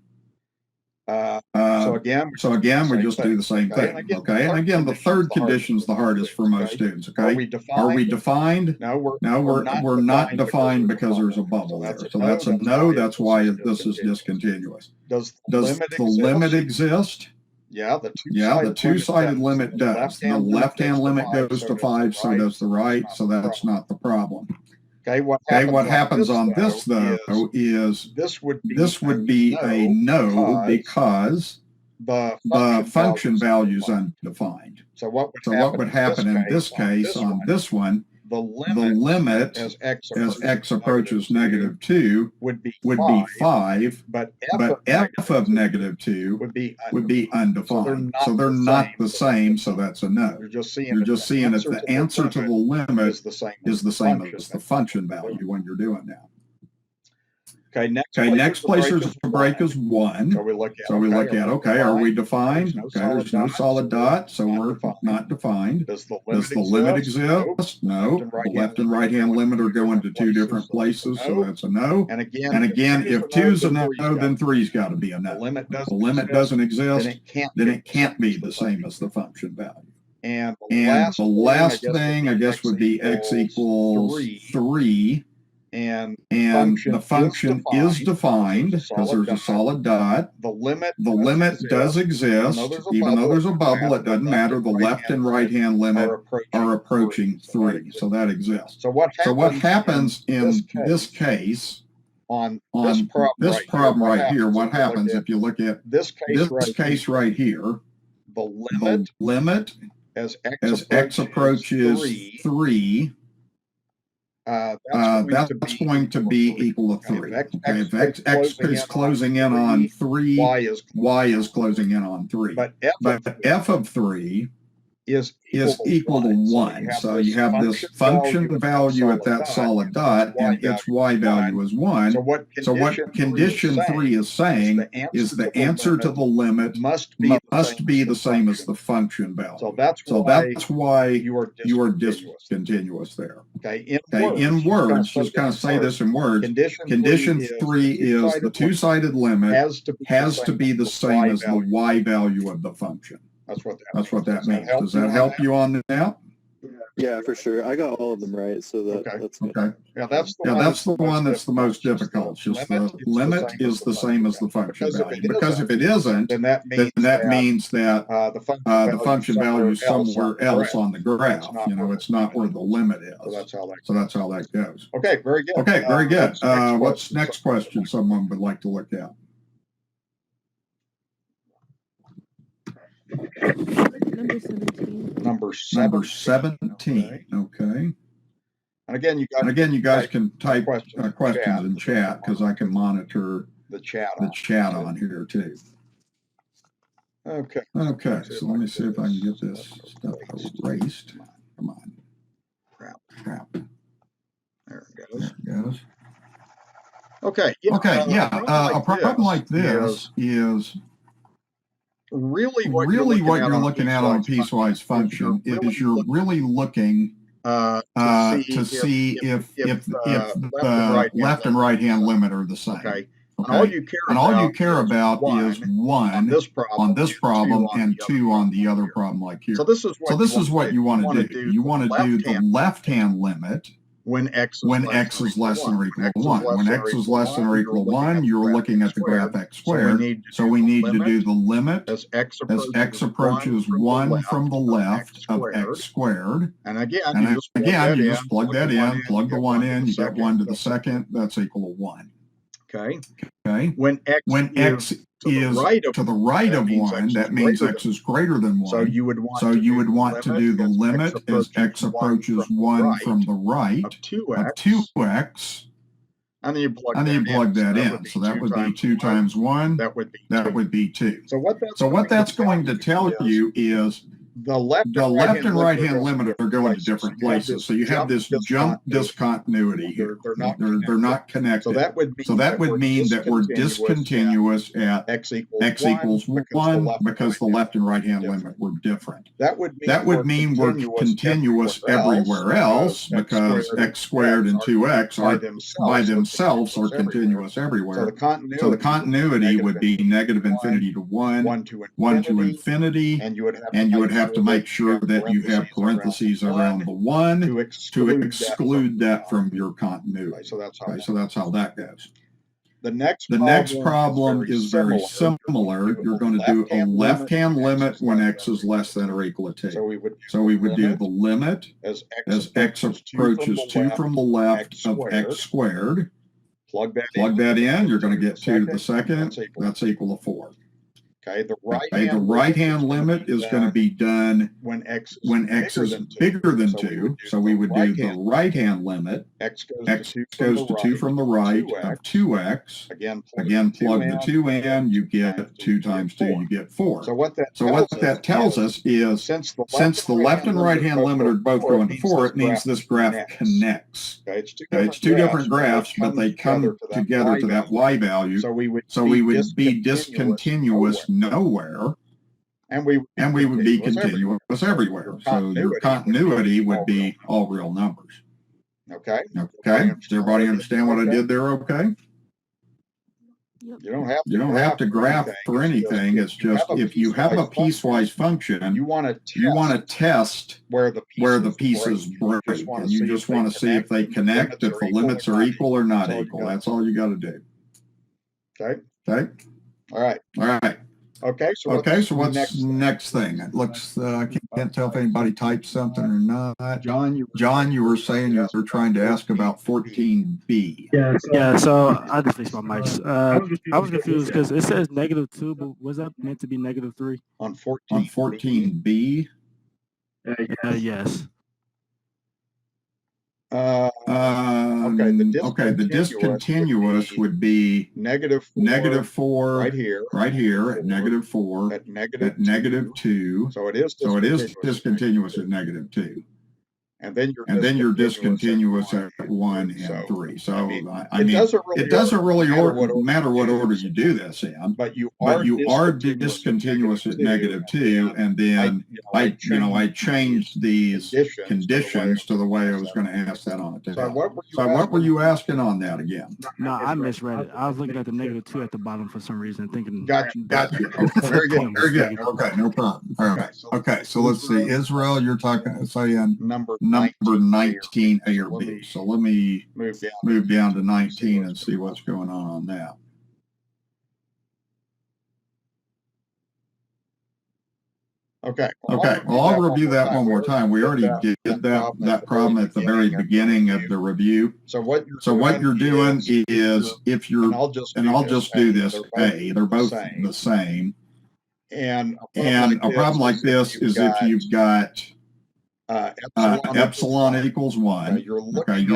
A: So again, we just do the same thing. Okay. And again, the third condition is the hardest for most students. Okay. Are we defined? No, we're not defined because there's a bubble there. So that's a no. That's why this is discontinuous. Does the limit exist? Yeah, the two-sided limit does. The left-hand limit goes to 5, so does the right. So that's not the problem. Okay, what happens on this though is this would be a no because the function value is undefined. So what would happen in this case on this one
B: the limit
A: as x approaches negative 2
B: would be
A: 5,
B: but
A: f of negative 2
B: would be
A: undefined. So they're not the same, so that's a no.
B: You're just seeing
A: if the answer to the limit
B: is the same
A: as the function value when you're doing that.
B: Okay,
A: next place there's a break is 1.
B: So we look at,
A: okay, are we defined?
B: There's no solid
A: dot, so we're not defined.
B: Does the
A: limit exist? No. The left and right hand limit are going to two different places, so that's a no.
B: And again,
A: if 2's a no, then 3's got to be a no.
B: The
A: limit doesn't exist,
B: then
A: it can't be the same as the function value.
B: And
A: the last thing, I guess, would be x equals 3.
B: And
A: the function is defined because there's a solid dot.
B: The
A: limit does exist, even though there's a bubble. It doesn't matter. The left and right hand limit are approaching 3, so that exists.
B: So what
A: happens in this case
B: on
A: this problem right here? What happens if you look at
B: this
A: case right here?
B: The
A: limit
B: as
A: x approaches 3. That's going to be equal to 3. If x is closing in on 3, y is closing in on 3.
B: But
A: f of 3
B: is
A: equal to 1. So you have this function value at that solid dot, and its y value is 1. So what condition 3 is saying is the answer to the limit must be the same as the function value.
B: So that's
A: why you are discontinuous there.
B: Okay,
A: in words, just kind of say this in words. Condition 3 is the two-sided limit has to be the same as the y value of the function.
B: That's what that means.
A: Does that help you on that?
E: Yeah, for sure. I got all of them right, so that's good.
A: Okay.
B: Yeah, that's
A: the one that's the most difficult. Just the limit is the same as the function value. Because if it isn't, then that means that the function value is somewhere else on the graph. It's not where the limit is. So that's how that goes.
B: Okay, very good.
A: Okay, very good. What's next question someone would like to look at?
F: Number 17.
B: Number 17.
A: Okay.
B: And again,
A: you guys can type questions in chat because I can monitor
B: the chat
A: on here too.
B: Okay.
A: Okay. So let me see if I can get this stuff erased. Come on. Crap.
B: There it
A: goes.
B: Okay.
A: A problem like this is
B: really
A: what you're looking at on a piecewise function is you're really looking to see if the left and right hand limit are the same.
B: Okay.
A: And all you care about is 1 on this problem and 2 on the other problem like here.
B: So this is
A: what you want to do. You want to do the left hand limit
B: when x
A: is less than or equal to 1. When x is less than or equal to 1, you're looking at the graph x squared. So we need to do the limit
B: as x
A: approaches 1 from the left of x squared.
B: And again,
A: you just plug that in, plug the 1 in, you get 1 to the second, that's equal to 1.
B: Okay. When x is
A: to the right of 1, that means x is greater than 1.
B: So you would want
A: to do the limit as x approaches 1 from the right
B: of
A: 2x.
B: And then you
A: plug that in. So that would be 2 times 1.
B: That would be
A: 2.
B: So
A: what that's going to tell you is
B: the left
A: and right hand limit are going to different places. So you have this jump discontinuity here. They're not connected.
B: So that would
A: mean that we're discontinuous at
B: x
A: equals 1 because the left and right hand limit were different.
B: That would mean
A: we're continuous everywhere else because x squared and 2x by themselves are continuous everywhere. So the continuity would be negative infinity to 1, 1 to infinity, and you would have to make sure that you have parentheses around the 1 to exclude that from your continuity. So that's how that goes.
B: The next
A: problem is very similar. You're going to do a left-hand limit when x is less than or equal to 2. So we would do the limit as x approaches 2 from the left of x squared. Plug that in. You're going to get 2 to the second. That's equal to 4.
B: Okay, the
A: the right-hand limit is going to be done
B: when x
A: is bigger than 2. So we would do the right-hand limit.
B: X
A: goes to 2 from the right of 2x. Again, plug the 2 in, you get 2 times 2, you get 4.
B: So what
A: that tells us is since the left and right-hand limit are both going to 4, it means this graph connects.
B: Okay,
A: It's two different graphs, but they come together to that y value. So we would be discontinuous nowhere, and we would be continuous everywhere. So your continuity would be all real numbers.
B: Okay.
A: Okay. Does everybody understand what I did there? Okay.
B: You
A: don't have to graph for anything. It's just if you have a piecewise function,
B: you want to
A: test where the pieces break, and you just want to see if they connect, if the limits are equal or not equal. That's all you got to do.
B: Okay.
A: Okay.
B: All right. Okay. So
A: what's next thing? It looks. I can't tell if anybody typed something or not.
B: John,
A: you were saying you were trying to ask about 14b.
C: Yeah. So I just fixed my mics. I was confused because it says -2, but was that meant to be -3
B: on
A: 14b?
C: Yes.
B: Okay,
A: the discontinuous would be -4
B: right here
A: at -4
B: at
A: -2.
B: So it is
A: discontinuous at -2.
B: And then
A: you're discontinuous at 1 and 3. So I mean,
B: it doesn't really
A: matter what order you do this in,
B: but you
A: are discontinuous at -2, and then I changed these conditions to the way I was going to ask that on a test.
B: So
A: what were you asking on that again?
C: No, I misread it. I was looking at the -2 at the bottom for some reason, thinking.
B: Gotcha.
A: Very good. Okay, no problem. All right. Okay, so let's see. Israel, you're saying number 19 A or B. So let me move down to 19 and see what's going on that.
B: Okay.
A: Well, I'll review that one more time. We already did that problem at the very beginning of the review.
B: So what
A: you're doing is if you're, and I'll just do this A, they're both the same.
B: And
A: a problem like this is if you've got epsilon equals 1. You're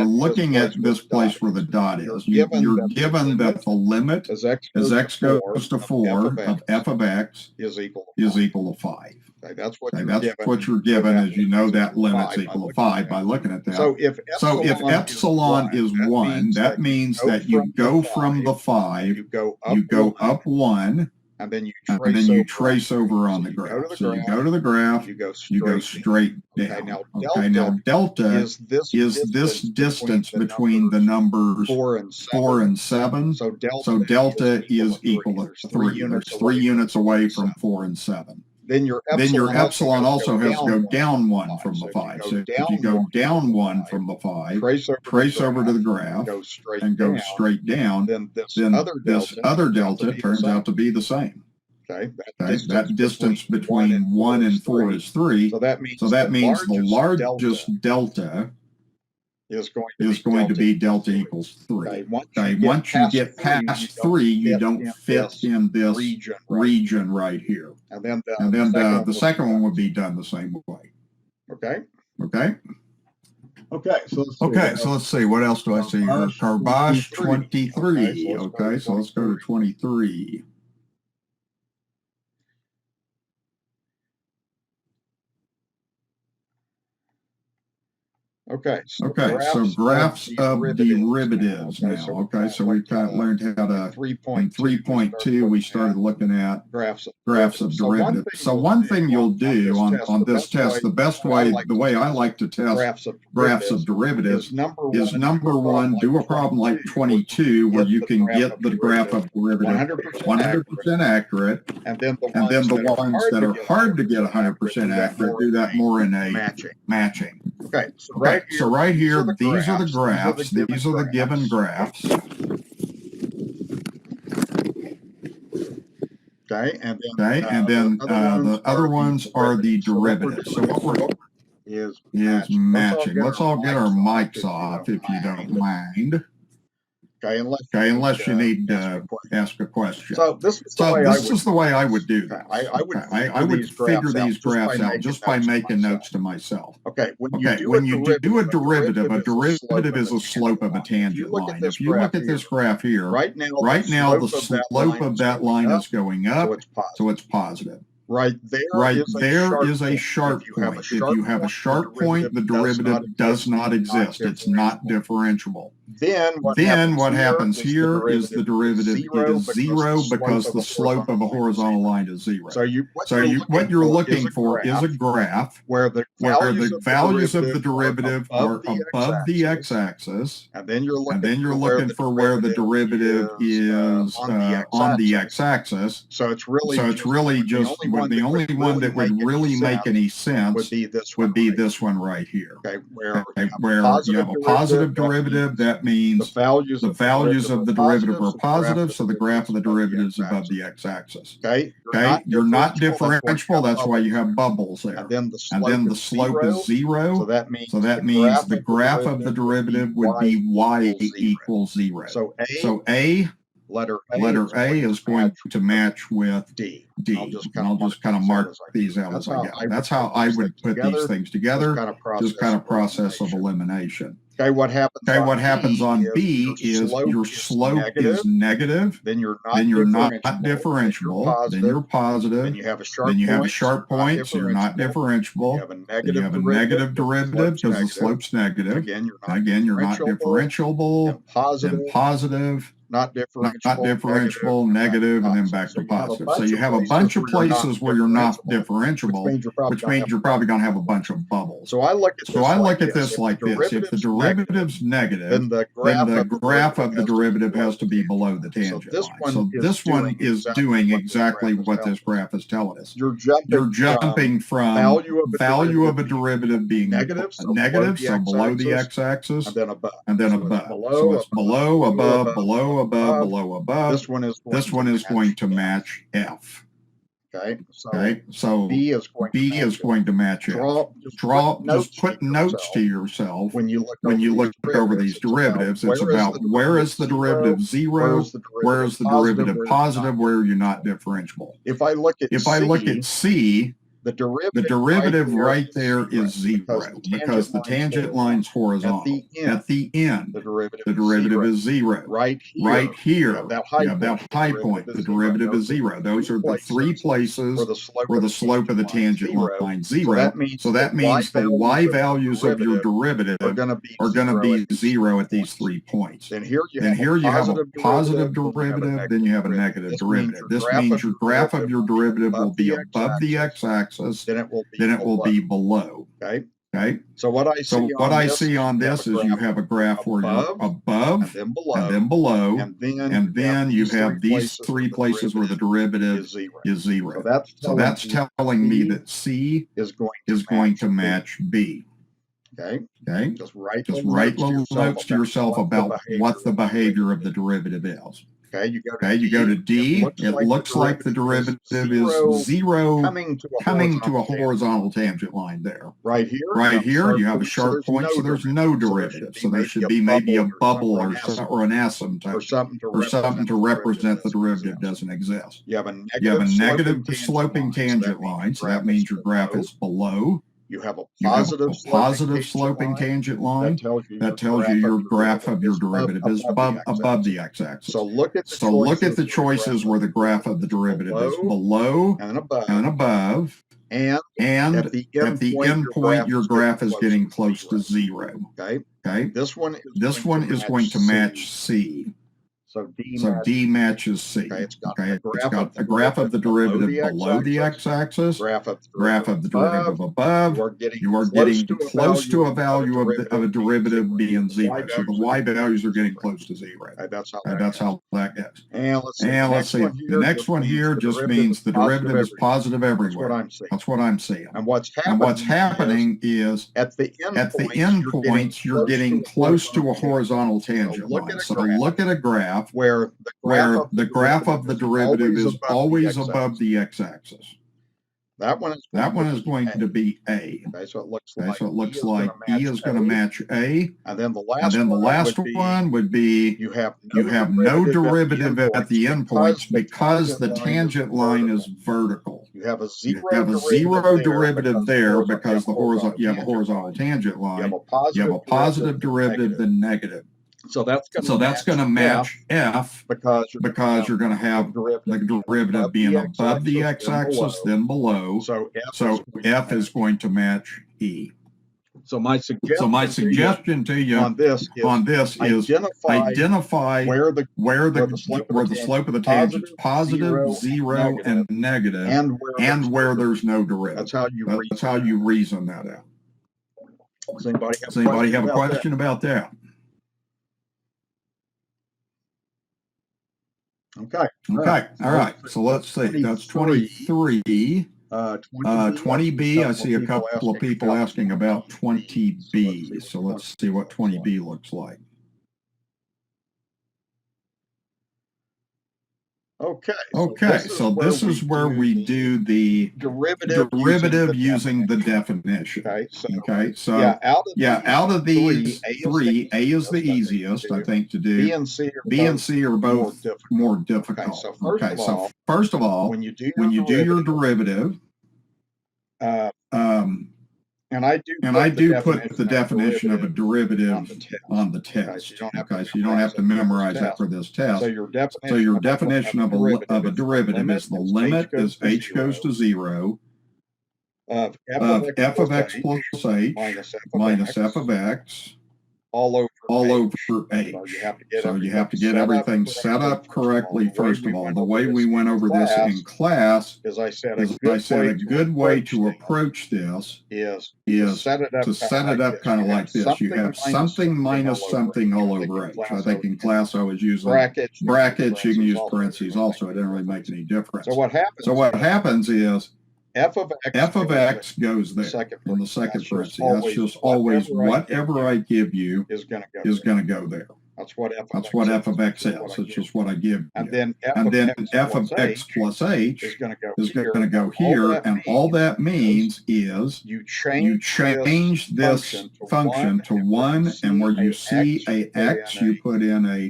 A: looking at this place where the dot is. You're given that the limit as x goes to 4 of f of x
B: is equal
A: to 5.
B: Okay, that's what
A: you're given, as you know that limit's equal to 5 by looking at that.
B: So if
A: epsilon is 1, that means that you go from the 5, you go up 1,
B: and then you
A: trace over on the graph. So you go to the graph, you go straight down. Okay, now delta is this distance between the numbers 4 and 7. So delta is equal to 3. There's 3 units away from 4 and 7.
B: Then your
A: epsilon also has to go down 1 from the 5. So if you go down 1 from the 5, trace over to the graph, and go straight down, then this other delta turns out to be the same.
B: Okay,
A: that distance between 1 and 4 is 3.
B: So that means
A: the largest delta is going to be delta equals 3. Okay, once you get past 3, you don't fit in this region right here.
B: And then
A: the second one would be done the same way.
B: Okay.
A: So let's see. What else do I see here? Carbash 23. Okay, so let's go to 23.
B: Okay, so
A: graphs of derivatives now. Okay, so we've kind of learned how to, in 3.2, we started looking at graphs of derivatives. So one thing you'll do on this test, the way I like to test graphs of derivatives is number one, do a problem like 22 where you can get the graph of derivative 100% accurate, and then the ones that are hard to get 100% accurate, do that more in a matching.
B: Okay,
A: so right here, these are the graphs. These are the given graphs.
B: Okay, and
A: then the other ones are the derivatives. So what we're is matching. Let's all get our mics off, if you don't mind.
B: Okay,
A: unless you need to ask a question.
B: So this is
A: the way I would do this. I would figure these graphs out just by making notes to myself.
B: Okay, when
A: you do a derivative is a slope of a tangent line. If you look at this graph here, right now the slope of that line is going up, so it's positive.
B: Right there is a sharp point. If you have a sharp point, the derivative
A: does not exist. It's not differentiable.
B: Then
A: what happens here is the derivative is zero because the slope of a horizontal line is zero.
B: So
A: what you're looking for is a graph
B: where the
A: values of the derivative are above the x-axis,
B: and then you're
A: looking for where the derivative is on the x-axis.
B: So it's really
A: just the only one that would really make any sense would be this one right here.
B: Okay,
A: where you have a positive derivative, that means the values of the derivative are positive, so the graph of the derivative is above the x-axis.
B: Okay,
A: you're not differentiable. That's why you have bubbles there.
B: And then the
A: slope is zero.
B: So that means
A: the graph of the derivative would be y equals zero.
B: So
A: letter A is going to match with
B: D.
A: I'll just kind of mark these out as I go. That's how I would put these things together. Just kind of process of elimination.
B: Okay, what happens
A: on B is your slope is negative.
B: Then you're
A: not differentiable. Then you're positive.
B: Then you have a sharp point,
A: so you're not differentiable.
B: You have a negative
A: derivative because the slope's negative.
B: Again,
A: you're not differentiable.
B: And positive. Not differentiable,
A: negative, and then back to positive. So you have a bunch of places where you're not differentiable, which means you're probably going to have a bunch of bubbles.
B: So I look at
A: this like this. If the derivative's negative,
B: then the
A: graph of the derivative has to be below the tangent line. So this one is doing exactly what this graph is telling us.
B: You're
A: jumping from value of a derivative being
B: negative,
A: so below the x-axis,
B: and then above.
A: So it's below, above, below, above.
B: This one is
A: going to match F.
B: Okay.
A: So
B: B is
A: going to match F. Just put notes to yourself
B: when you
A: look over these derivatives. It's about where is the derivative zero, where is the derivative positive, where are you not differentiable.
B: If I look at
A: C,
B: the
A: derivative right there is zero because the tangent line's horizontal. At the end, the derivative is zero.
B: Right
A: here, that high point, the derivative is zero. Those are the three places where the slope of the tangent line is zero. So that means the y values of your derivative are going to be zero at these 3 points.
B: Then here you
A: have a positive derivative, then you have a negative derivative. This means your graph of your derivative will be above the x-axis.
B: Then it
A: will be below. Okay.
B: So what I see
A: on this is you have a graph where you're above
B: and
A: then below,
B: and
A: then you have these 3 places where the derivative is zero. So that's telling me that C is going to match B. Okay.
B: Just write
A: little notes to yourself about what the behavior of the derivative is.
B: Okay,
A: you go to D. It looks like the derivative is zero coming to a horizontal tangent line there.
B: Right
A: here, you have a sharp point, so there's no derivative. So there should be maybe a bubble or an asymptote or something to represent the derivative doesn't exist.
B: You have
A: a negative sloping tangent line, so that means your graph is below.
B: You have a positive
A: sloping tangent line that tells you your graph of your derivative is above the x-axis.
B: So look at
A: the choices where the graph of the derivative is below
B: and
A: above. And at the end point, your graph is getting close to zero. Okay. This one is going to match C.
B: So
A: D matches C. It's got a graph of the derivative below the x-axis, graph of the derivative above. You are getting close to a value of a derivative being zero. So the y values are getting close to zero. That's how that gets.
B: And
A: let's see. The next one here just means the derivative is positive everywhere. That's what I'm seeing.
B: And what's
A: happening is
B: at the
A: end points, you're getting close to a horizontal tangent line. So look at a graph
B: where
A: the graph of the derivative is always above the x-axis.
B: That one is going to be A.
A: Okay, so it looks
B: Okay,
A: like
B: so it looks
A: E
B: like E is going to match A.
A: and then the
B: And then the last one would be
A: you have
B: no derivative at the endpoints because the tangent line is vertical.
A: You have a
B: You
A: zero,
B: have a zero derivative there because the horizontal, you have a horizontal tangent line. You have a positive derivative, then negative.
A: So that's
B: going to match F
A: because
B: you're going to have the derivative being above the x-axis, then below.
A: So
B: F is going to match E.
A: So my
B: suggestion to you
A: on this
B: is identify
A: where the
B: slope of the tangent is positive, zero, and negative, and where there's no derivative. That's how you reason that out.
A: Does anybody
B: have a question about that?
A: Okay.
B: All right. So let's see. That's 23. 20B. I see a couple of people asking about 20B. So let's see what 20B looks like.
A: Okay.
B: So this is where we do the derivative using the definition. Okay. So out of these three, A is the easiest, I think, to do. B and C are both more difficult. Okay. So first of all, when you do your derivative, and I do put the definition of a derivative on the test. Okay, so you don't have to memorize that for this test. So your definition of a derivative is the limit as h goes to 0 of f of x plus h minus f of x all over h. So you have to get everything set up correctly first of all. The way we went over this in class,
A: as I said,
B: a good way to approach this is to set it up kind of like this. You have something minus something all over h. I think in class I was using brackets. You can use parentheses also. It didn't really make any difference. So what happens is
A: f of
B: x goes there in the second parenthesis. That's just always whatever I give you is going to go there.
A: That's what
B: f of x is. It's just what I give you.
A: And then
B: f of x plus h is going to go here. And all that means is you change this function to 1, and where you see a x, you put in a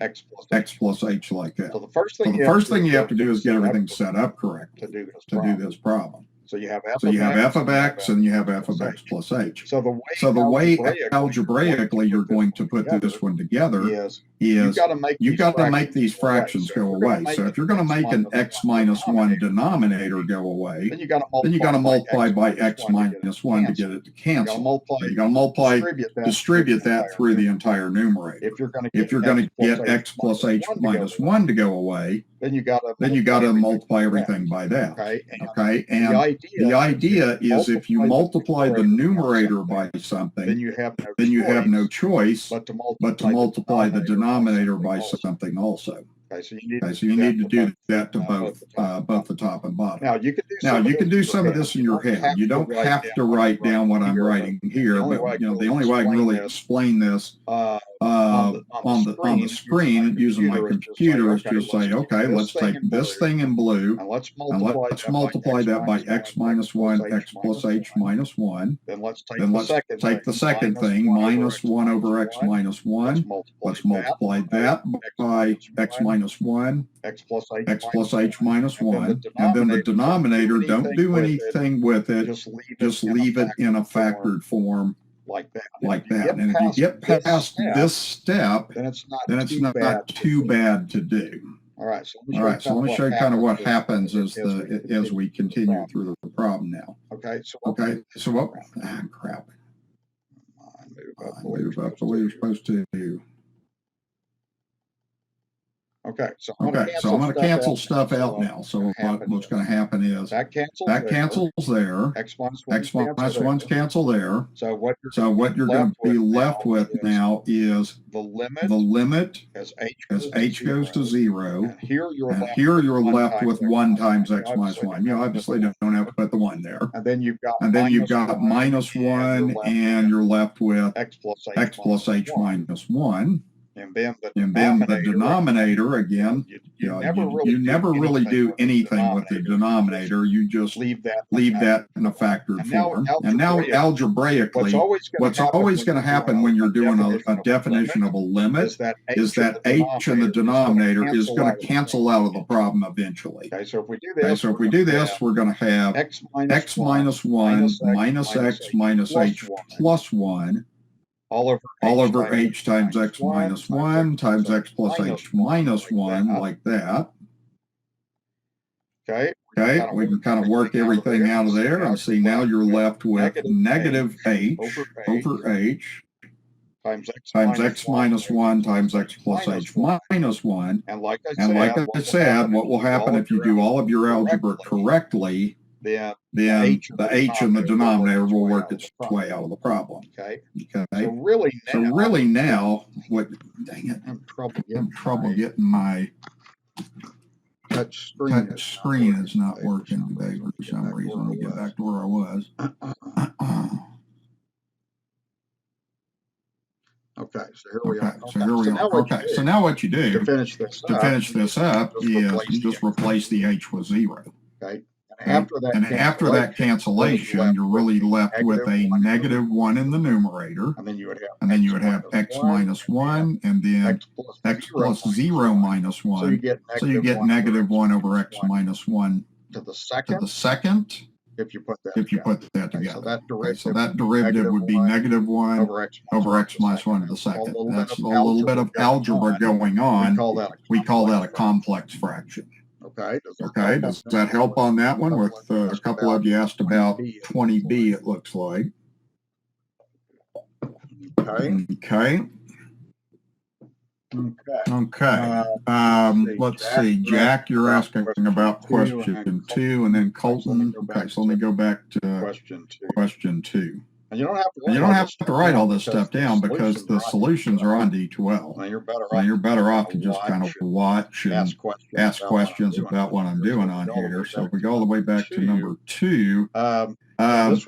B: x plus h like that.
A: So the first
B: thing you have to do is get everything set up correctly to do this problem.
A: So you have
B: f of x and you have f of x plus h.
A: So
B: the way algebraically you're going to put this one together is you've got to make these fractions go away. So if you're going to make an x minus 1 denominator go away, then you got to multiply by x minus 1 to get it to cancel. You got to distribute that through the entire numerator. If you're going to get x plus h minus 1 to go away, then you got to multiply everything by that. Okay. And the idea is if you multiply the numerator by something, then you have no choice but to multiply the denominator by something also.
A: Okay,
B: so you need to do that to both the top and bottom. Now you can do some of this in your head. You don't have to write down what I'm writing here, but the only way I can really explain this on the screen using my computer is just say, okay, let's take this thing in blue and let's multiply that by x minus 1, x plus h minus 1.
A: Then let's
B: take the second thing, minus 1 over x minus 1. Let's multiply that by x minus 1,
A: x plus
B: h minus 1, and then the denominator, don't do anything with it, just leave it in a factored form
A: like that.
B: And if you get past this step, then it's not too bad to do.
A: All right, so
B: let me show you kind of what happens as we continue through the problem now.
A: Okay,
B: so what? Crap. Move up the way you're supposed to do.
A: Okay, so
B: I'm going to cancel stuff out now. So what's going to happen is
A: that
B: cancels there.
A: X minus
B: 1's cancel there.
A: So what
B: you're going to be left with now is
A: the
B: limit
A: as
B: h goes to 0.
A: And here
B: you're left with 1 times x minus 1. You obviously don't have to put the 1 there.
A: And then you've got
B: minus 1, and you're left with
A: x plus h
B: minus 1.
A: And then the denominator again, you never really do anything with the denominator. You just leave that in a factored form. And now algebraically, what's always going to happen when you're doing a definition of a limit is that h in the denominator is going to cancel out of the problem eventually. Okay, so if we do this, we're going to have x minus 1 minus x minus h plus 1 all over h times x minus 1 times x plus h minus 1, like that. Okay, we can kind of work everything out of there and see now you're left with negative h over h times x minus 1 times x plus h minus 1. And like I said, what will happen if you do all of your algebra correctly, then the h in the denominator will work its way out of the problem. Okay. So really now, what? Dang it! I'm trouble getting my touch screen is not working today for some reason. Let me get back to where I was. Okay, so here we are. So now what you do to finish this up is you just replace the h with 0. Okay. And after that cancellation, you're really left with a negative 1 in the numerator. And then you would have x minus 1 and then x plus 0 minus 1. So you get negative 1 over x minus 1 to the second. If you put that together. So that derivative would be negative 1 over x minus 1 to the second. That's a little bit of algebra going on. We call that a complex fraction. Okay, does that help on that one? With a couple of you asked about 20b, it looks like. Okay. Let's see, Jack, you're asking about question 2, and then Colton. Okay, so let me go back to question 2. And you don't have to write all this stuff down because the solutions are on D12. Now you're better off to just kind of watch and ask questions about what I'm doing on here. So if we go all the way back to number 2, this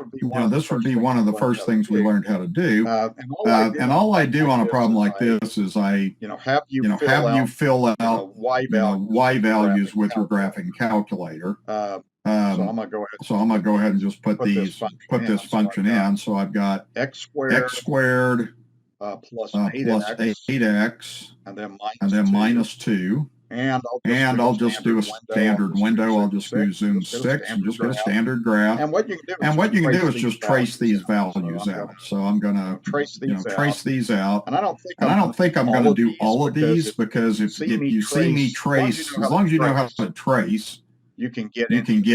A: would be one of the first things we learned how to do. And all I do on a problem like this is I have you fill out y values with your graphing calculator. So I'm gonna go ahead and just put this function in. So I've got x squared plus 8x and then minus 2. And I'll just do a standard window. I'll just do zoom 6 and just get a standard graph. And what you can do is just trace these values out. So I'm gonna trace these out. And I don't think I'm gonna do all of these because if you see me trace, as long as you know how to trace, you can get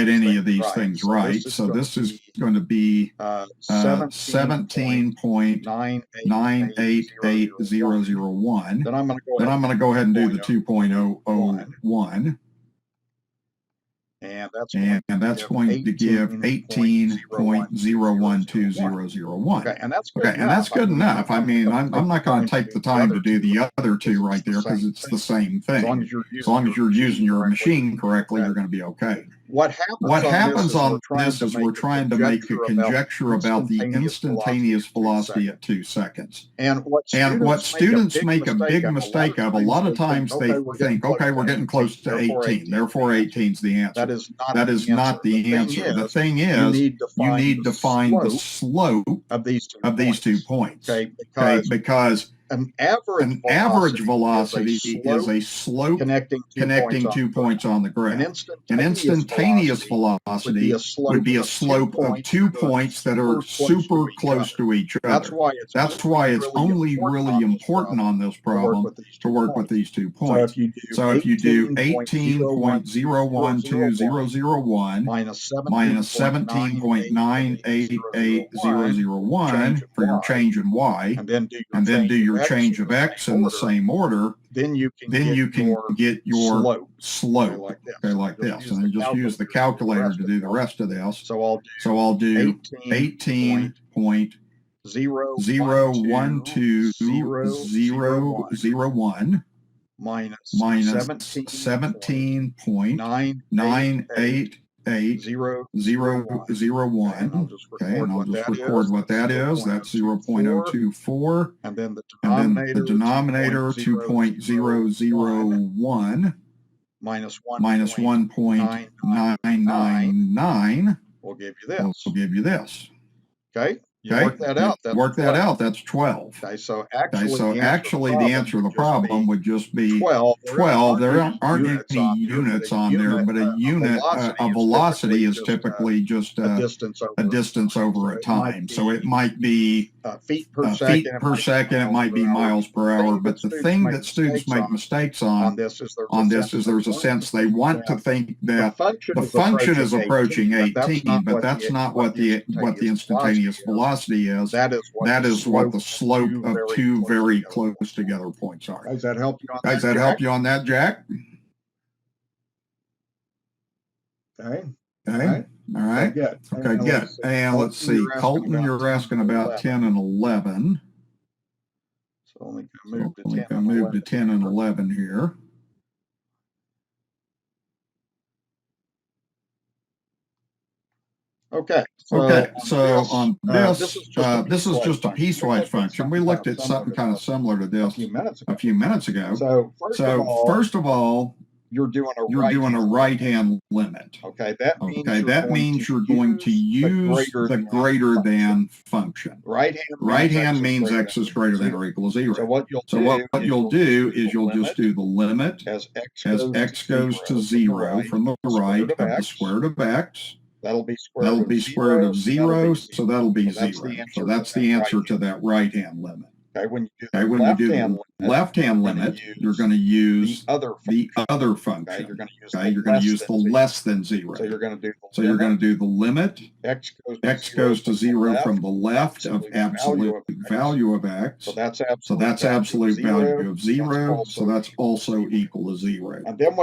A: any of these things right. So this is going to be 17.988001. Then I'm going to go ahead and do the 2.001. And that's going to give 18.012001. Okay, and that's good enough. I mean, I'm not going to take the time to do the other two right there because it's the same thing. As long as you're using your machine correctly, you're going to be okay. What happens on this is we're trying to make a conjecture about the instantaneous velocity at 2 seconds. And what students make a big mistake of, a lot of times they think, okay, we're getting close to 18, therefore 18 is the answer. That is not the answer. The thing is, you need to find the slope of these 2 points. Okay, because an average velocity is a slope connecting 2 points on the graph. An instantaneous velocity would be a slope of 2 points that are super close to each other. That's why it's only really important on this problem to work with these 2 points. So if you do 18.012001 minus 17.988001 for your change in y, and then do your change of x in the same order, then you can get your slope, like this. And then just use the calculator to do the rest of this. So I'll do 18.012001 minus 17.988001. 0.8001. Okay, and I'll just record what that is. That's 0.024.
B: And then the
A: denominator 2.001
B: minus
A: 1.999
B: will give you this.
A: will give you this.
B: Okay. You
A: Okay.
B: work that out.
A: Work that out. That's 12.
B: Okay. So
A: Okay,
B: actually,
A: the answer to the problem would just be
B: 12.
A: 12. There aren't any units on there, but a unit, a velocity is typically just
B: a
A: distance over a time. So it might be
B: feet per
A: feet
B: second.
A: per second, it might be miles per hour. But the thing that students make mistakes on
B: this is
A: there's a sense they want to think that the function is approaching 18, but that's not what the instantaneous velocity is.
B: That
A: is what the slope of two very close together points are.
B: Does that help you on
A: Does that help you on that, Jack?
B: Okay.
A: Okay. All right.
B: Good.
A: Okay, good. And let's see. Colton, you're asking about 10 and 11.
B: So only
A: So we can move to 10 and 11 here.
B: Okay.
A: So on this, this is just a piecewise function. We looked at something kind of similar to this a few minutes ago.
B: So
A: first of all,
B: you're doing a
A: right-hand limit.
B: Okay. That
A: means you're going to use the greater than function.
B: Right hand
A: means x is greater than or equal to 0.
B: So what
A: you'll do is you'll just do the limit
B: as
A: x goes to 0 from the right of the square root of x.
B: That'll be
A: square root of 0, so that'll be 0. So that's the answer to that right-hand limit.
B: Okay, when
A: you do the left-hand limit, you're going to use
B: the
A: other function.
B: You're going to use
A: the less than 0.
B: So you're going to
A: do the limit.
B: X
A: goes to 0 from the left of absolute value of x.
B: So that's
A: absolute value of 0. So that's also equal to 0.
B: And then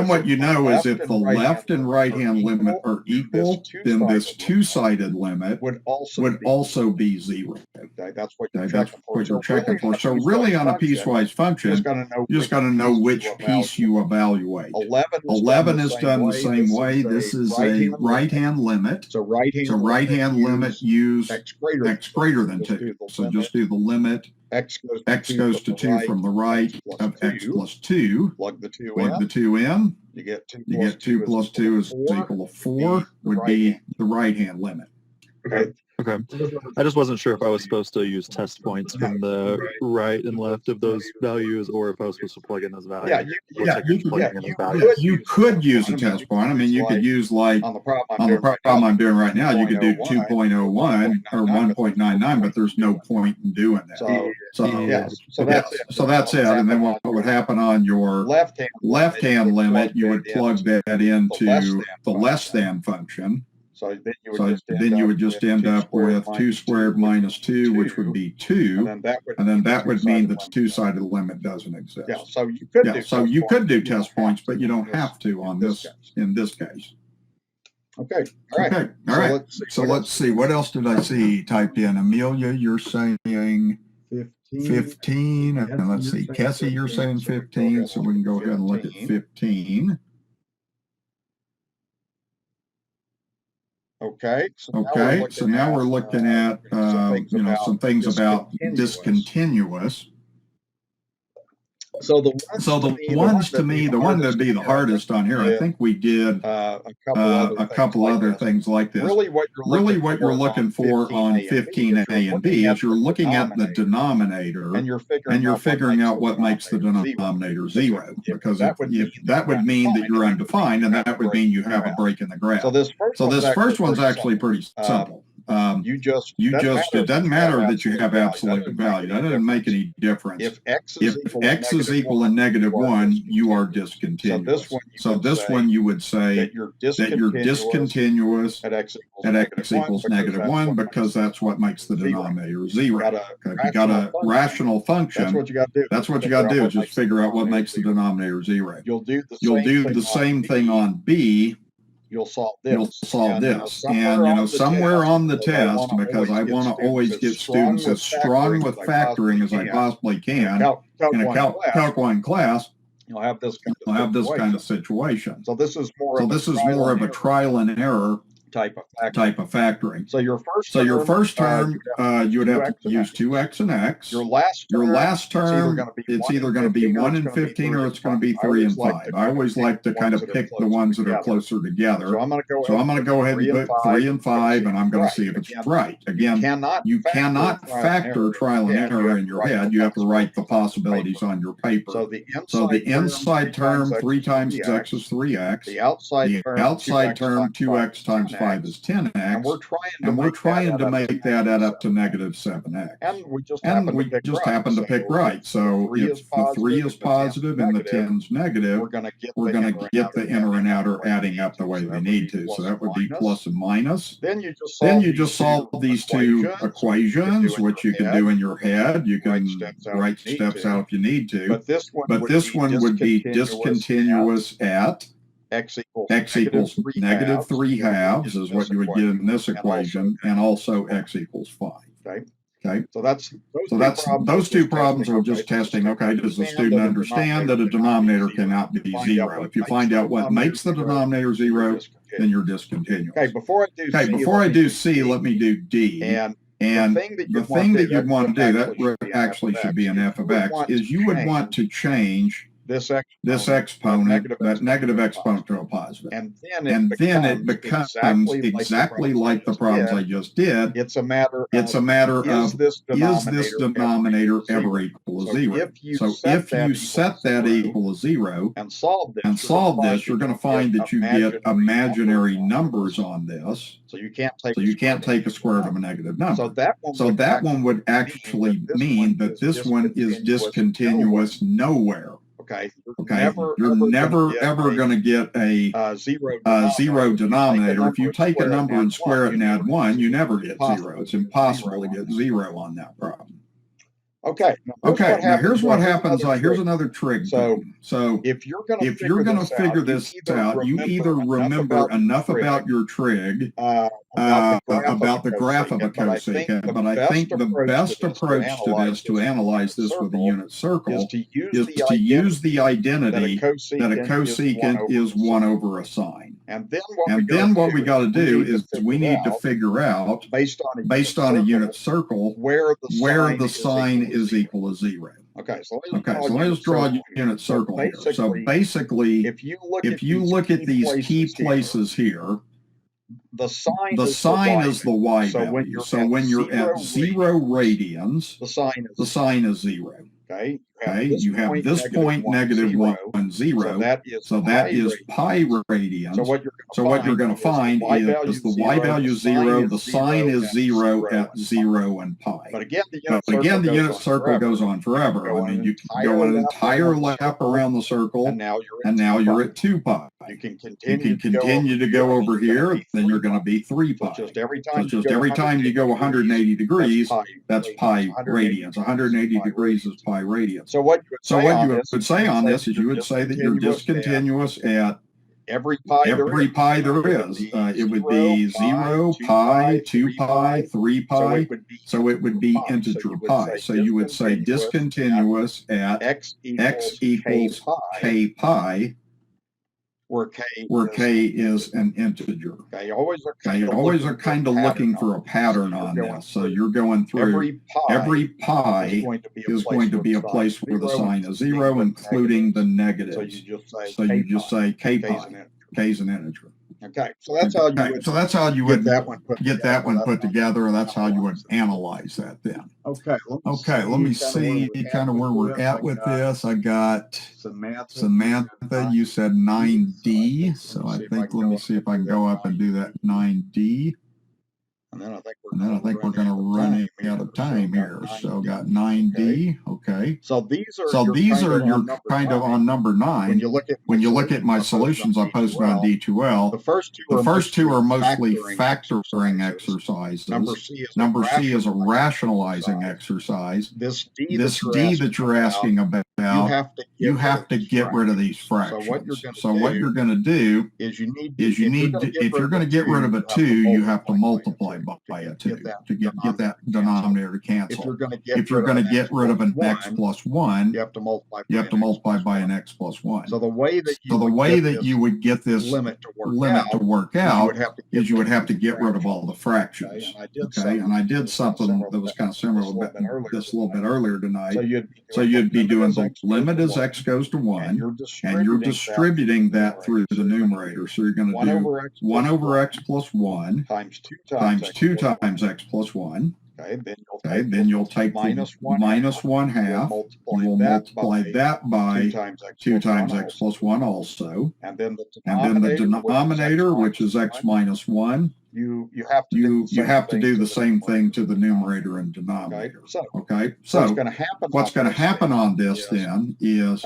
B: what you know
A: is if the left and right-hand limit are equal, then this two-sided limit would also be 0.
B: Okay, that's what
A: you're checking for. So really on a piecewise function, you just got to know which piece you evaluate. 11 is done the same way. This is a right-hand limit.
B: So
A: right-hand limit use x greater than 2. So just do the limit.
B: X
A: goes to 2 from the right of x plus 2.
B: Plug the
A: 2 in.
B: You get
A: 2 plus 2 is equal to 4 would be the right-hand limit.
H: Okay. I just wasn't sure if I was supposed to use test points from the right and left of those values, or if I was supposed to plug in those values.
A: You could use a test point. I mean, you could use like on the problem I'm doing right now, you could do 2.01 or 1.99, but there's no point in doing that. So that's it. And then what would happen on your left-hand limit, you would plug that into the less than function.
B: So
A: then you would just end up with 2 squared minus 2, which would be 2. And then that would mean that the two-sided limit doesn't exist.
B: Yeah,
A: so you could do test points, but you don't have to on this in this case.
B: Okay. All right.
A: Okay. All right. So let's see. What else did I see typed in? Amelia, you're saying 15. And let's see. Cassie, you're saying 15. So we can go ahead and look at 15.
B: Okay.
A: So now we're looking at some things about discontinuous.
B: So the
A: ones to me, the one that'd be the hardest on here, I think we did a couple other things like this.
B: Really what
A: you're looking for on 15A and B is you're looking at the denominator and you're figuring out what makes the denominator 0, because that would mean that you're undefined, and that would mean you have a break in the graph.
B: So this
A: first one's actually pretty simple. It doesn't matter that you have absolute value. That doesn't make any difference.
B: If x
A: is equal to -1, you are discontinuous. So this one you would say
B: that you're
A: discontinuous at x equals -1, because that's what makes the denominator 0. If you got a rational function,
B: that's what you got to do.
A: is just figure out what makes the denominator 0.
B: You'll do
A: the same thing on B.
B: You'll solve this.
A: And somewhere on the test, because I want to always get students as strong with factoring as I possibly can in a Calc 1 class, you'll have this
B: kind of situation.
A: So this is more
B: of a trial and error
A: type of
B: factoring.
A: So your first term,
B: you would have to use 2x and x.
A: Your last
B: term, it's either going to be 1 and 15 or it's going to be 3 and 5. I always like to kind of pick the ones that are closer together.
A: So I'm going
B: to go ahead and put 3 and 5, and I'm going to see if it's right. Again, you cannot factor trial and error in your head. You have to write the possibilities on your paper.
A: So
B: the inside term, 3 times x is 3x.
A: The outside term,
B: 2x times 5 is 10x.
A: And we're trying
B: to make that add up to negative 7x.
A: And we just
B: happen to pick right. So if the 3 is positive and the 10 is negative,
A: we're going
B: to get the inner and outer adding up the way they need to. So that would be plus and minus.
A: Then
B: you just solve these two equations, which you can do in your head. You can write steps out if you need to.
A: But this one
B: would be discontinuous at
A: x
B: equals negative 3 halves is what you would get in this equation, and also x equals 5. Okay.
A: So that's
B: those two problems are just testing. Okay, does the student understand that a denominator cannot be 0? If you find out what makes the denominator 0, then you're discontinuous.
A: Okay, before I do C,
B: let me do D. And the thing that you'd want to do, that actually should be an f of x, is you would want to change this exponent, that negative exponent, to a positive.
A: And
B: then it becomes exactly like the problems I just did.
A: It's a matter of,
B: is this denominator ever equal to 0? So if you set that equal to 0
A: and solve
B: this, you're going to find that you get imaginary numbers on this.
A: So you can't
B: take a square root of a negative number.
A: So that
B: one would actually mean that this one is discontinuous nowhere.
A: Okay.
B: You're never ever going to get a zero denominator. If you take a number and square it and add 1, you never get 0. It's impossible to get 0 on that problem.
A: Okay.
B: Now here's what happens. Here's another trick.
A: So if you're going to
B: figure this out, you either remember enough about your trig, about the graph of a cosecant, but I think the best approach to this, to analyze this with a unit circle, is to use the identity that a cosecant is 1 over a sine.
A: And then what
B: we got to do is we need to figure out, based on a unit circle, where the sine is equal to 0.
A: Okay, so
B: let's draw a unit circle here. So basically, if you look at these key places here, the sine is the y value. So when you're at 0 radians, the sine is 0.
A: Okay,
B: you have this point, negative 1, 0. So that is pi radians. So what you're going to find is the y value 0, the sine is 0 at 0 and pi.
A: But again,
B: the unit circle goes on forever. I mean, you can go an entire lap around the circle, and now you're at 2 pi.
A: You can
B: continue to go over here, then you're going to be 3 pi.
A: So just every
B: time you go 180 degrees, that's pi radians. 180 degrees is pi radians.
A: So what you
B: would say on this is you would say that you're discontinuous at
A: every pi
B: there is. It would be 0, pi, 2 pi, 3 pi. So it would be integer pi. So you would say discontinuous at x equals k pi, where k is an integer.
A: You always
B: are kind of looking for a pattern on this. So you're going through every pi is going to be a place where the sign is 0, including the negatives. So you just say k pi. K is an integer.
A: Okay, so that's how you would
B: get that one put together. And that's how you would analyze that then.
A: Okay,
B: let me see kind of where we're at with this. I got Samantha, you said 9D. So I think, let me see if I can go up and do that 9D.
A: And then I
B: think we're going to run out of time here. So got 9D. Okay.
A: So these
B: are your kind of on number 9. When you look at my solutions I posted on D2L, the first two are mostly factoring exercises. Number C is a rationalizing exercise.
A: This D
B: that you're asking about you have to get rid of these fractions. So what you're going to do is if you're going to get rid of a 2, you have to multiply by a 2 to get that denominator canceled. If you're going to get rid of an x plus 1, you have to multiply by an x plus 1. So the way that you would get this limit to work out is you would have to get rid of all the fractions. Okay, and I did something that was kind of similar a little bit earlier tonight. So you'd be doing the limit as x goes to 1, and you're distributing that through the numerator. So you're going to do 1 over x plus 1 times 2 times x plus 1. Okay, then you'll take minus 1/2. You will multiply that by 2 times x plus 1 also. And then the denominator, which is x minus 1, you have to do the same thing to the numerator and denominator. Okay, so what's going to happen on this then is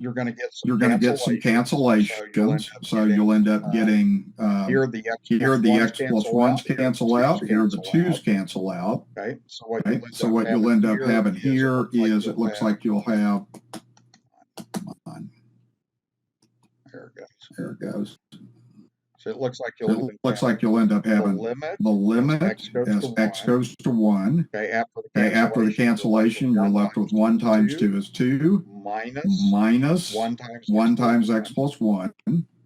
B: you're going to get some cancellations. So you'll end up getting here the x plus 1s cancel out, here the 2's cancel out. Okay, so what you'll end up having here is it looks like you'll have, there it goes.
A: So it looks like
B: you'll end up having the limit as x goes to 1. Okay, after the cancellation, you're left with 1 times 2 is 2 minus 1 times x plus 1.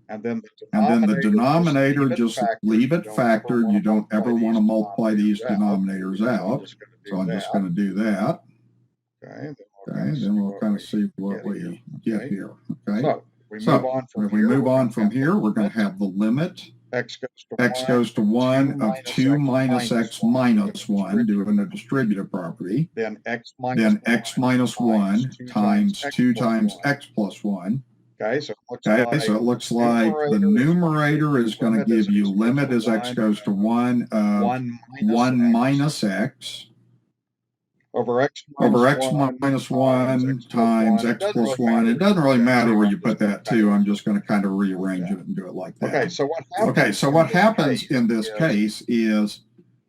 B: And then the denominator, just leave it factored. You don't ever want to multiply these denominators out. So I'm just going to do that. Okay, then we'll kind of see what we get here. Okay. So if we move on from here, we're going to have the limit x goes to 1 of 2 minus x minus 1, doing the distributive property. Then x minus 1 times 2 times x plus 1. Okay, so it looks like the numerator is going to give you limit as x goes to 1 of 1 minus x. Over x minus 1 times x plus 1. It doesn't really matter where you put that 2. I'm just going to kind of rearrange it and do it like that. Okay, so what happens in this case is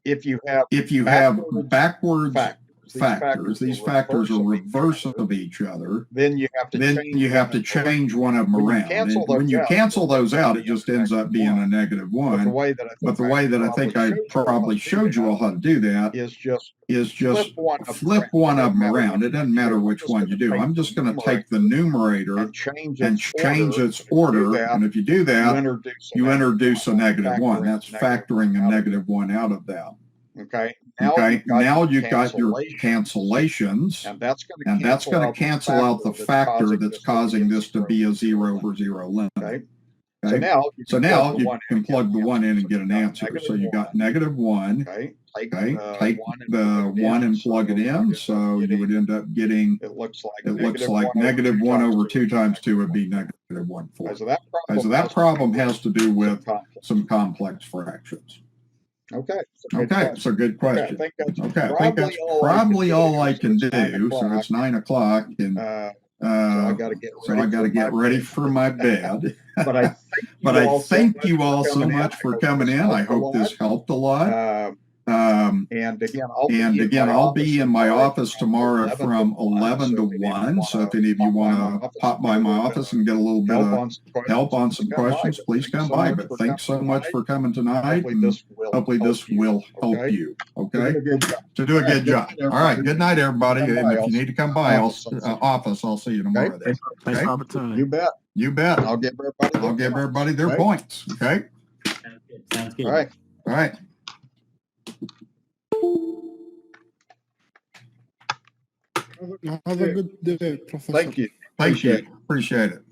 B: if you have backwards factors, these factors are reverse of each other, then you have to change one of them around. And when you cancel those out, it just ends up being a -1. But the way that I think I probably showed you all how to do that is just flip one of them around. It doesn't matter which one you do. I'm just going to take the numerator and change its order. And if you do that, you introduce a -1. That's factoring a -1 out of that. Okay. Now you've got your cancellations, and that's going to cancel out the factor that's causing this to be a 0 over 0 limit. Okay. So now you can plug the 1 in and get an answer. So you got -1. Okay. Take the 1 and plug it in. So you would end up getting, it looks like -1 over 2 times 2 would be -1/4. So that problem has to do with some complex fractions. Okay, so good question. I think that's probably all I can do. So it's 9 o'clock, and so I got to get ready for my bed. But I thank you all so much for coming in. I hope this helped a lot. And again, I'll be in my office tomorrow from 11 to 1. So if any of you want to pop by my office and get a little bit of help on some questions, please come by. But thanks so much for coming tonight. And hopefully this will help you. Okay? To do a good job. All right. Good night, everybody. And if you need to come by office, I'll see you tomorrow. Then.
C: Thanks for the opportunity.
B: You bet. I'll give everybody their points. Okay?
D: Sounds good.
B: All right.
G: Have a good day, Professor.
B: Thank you. Appreciate it.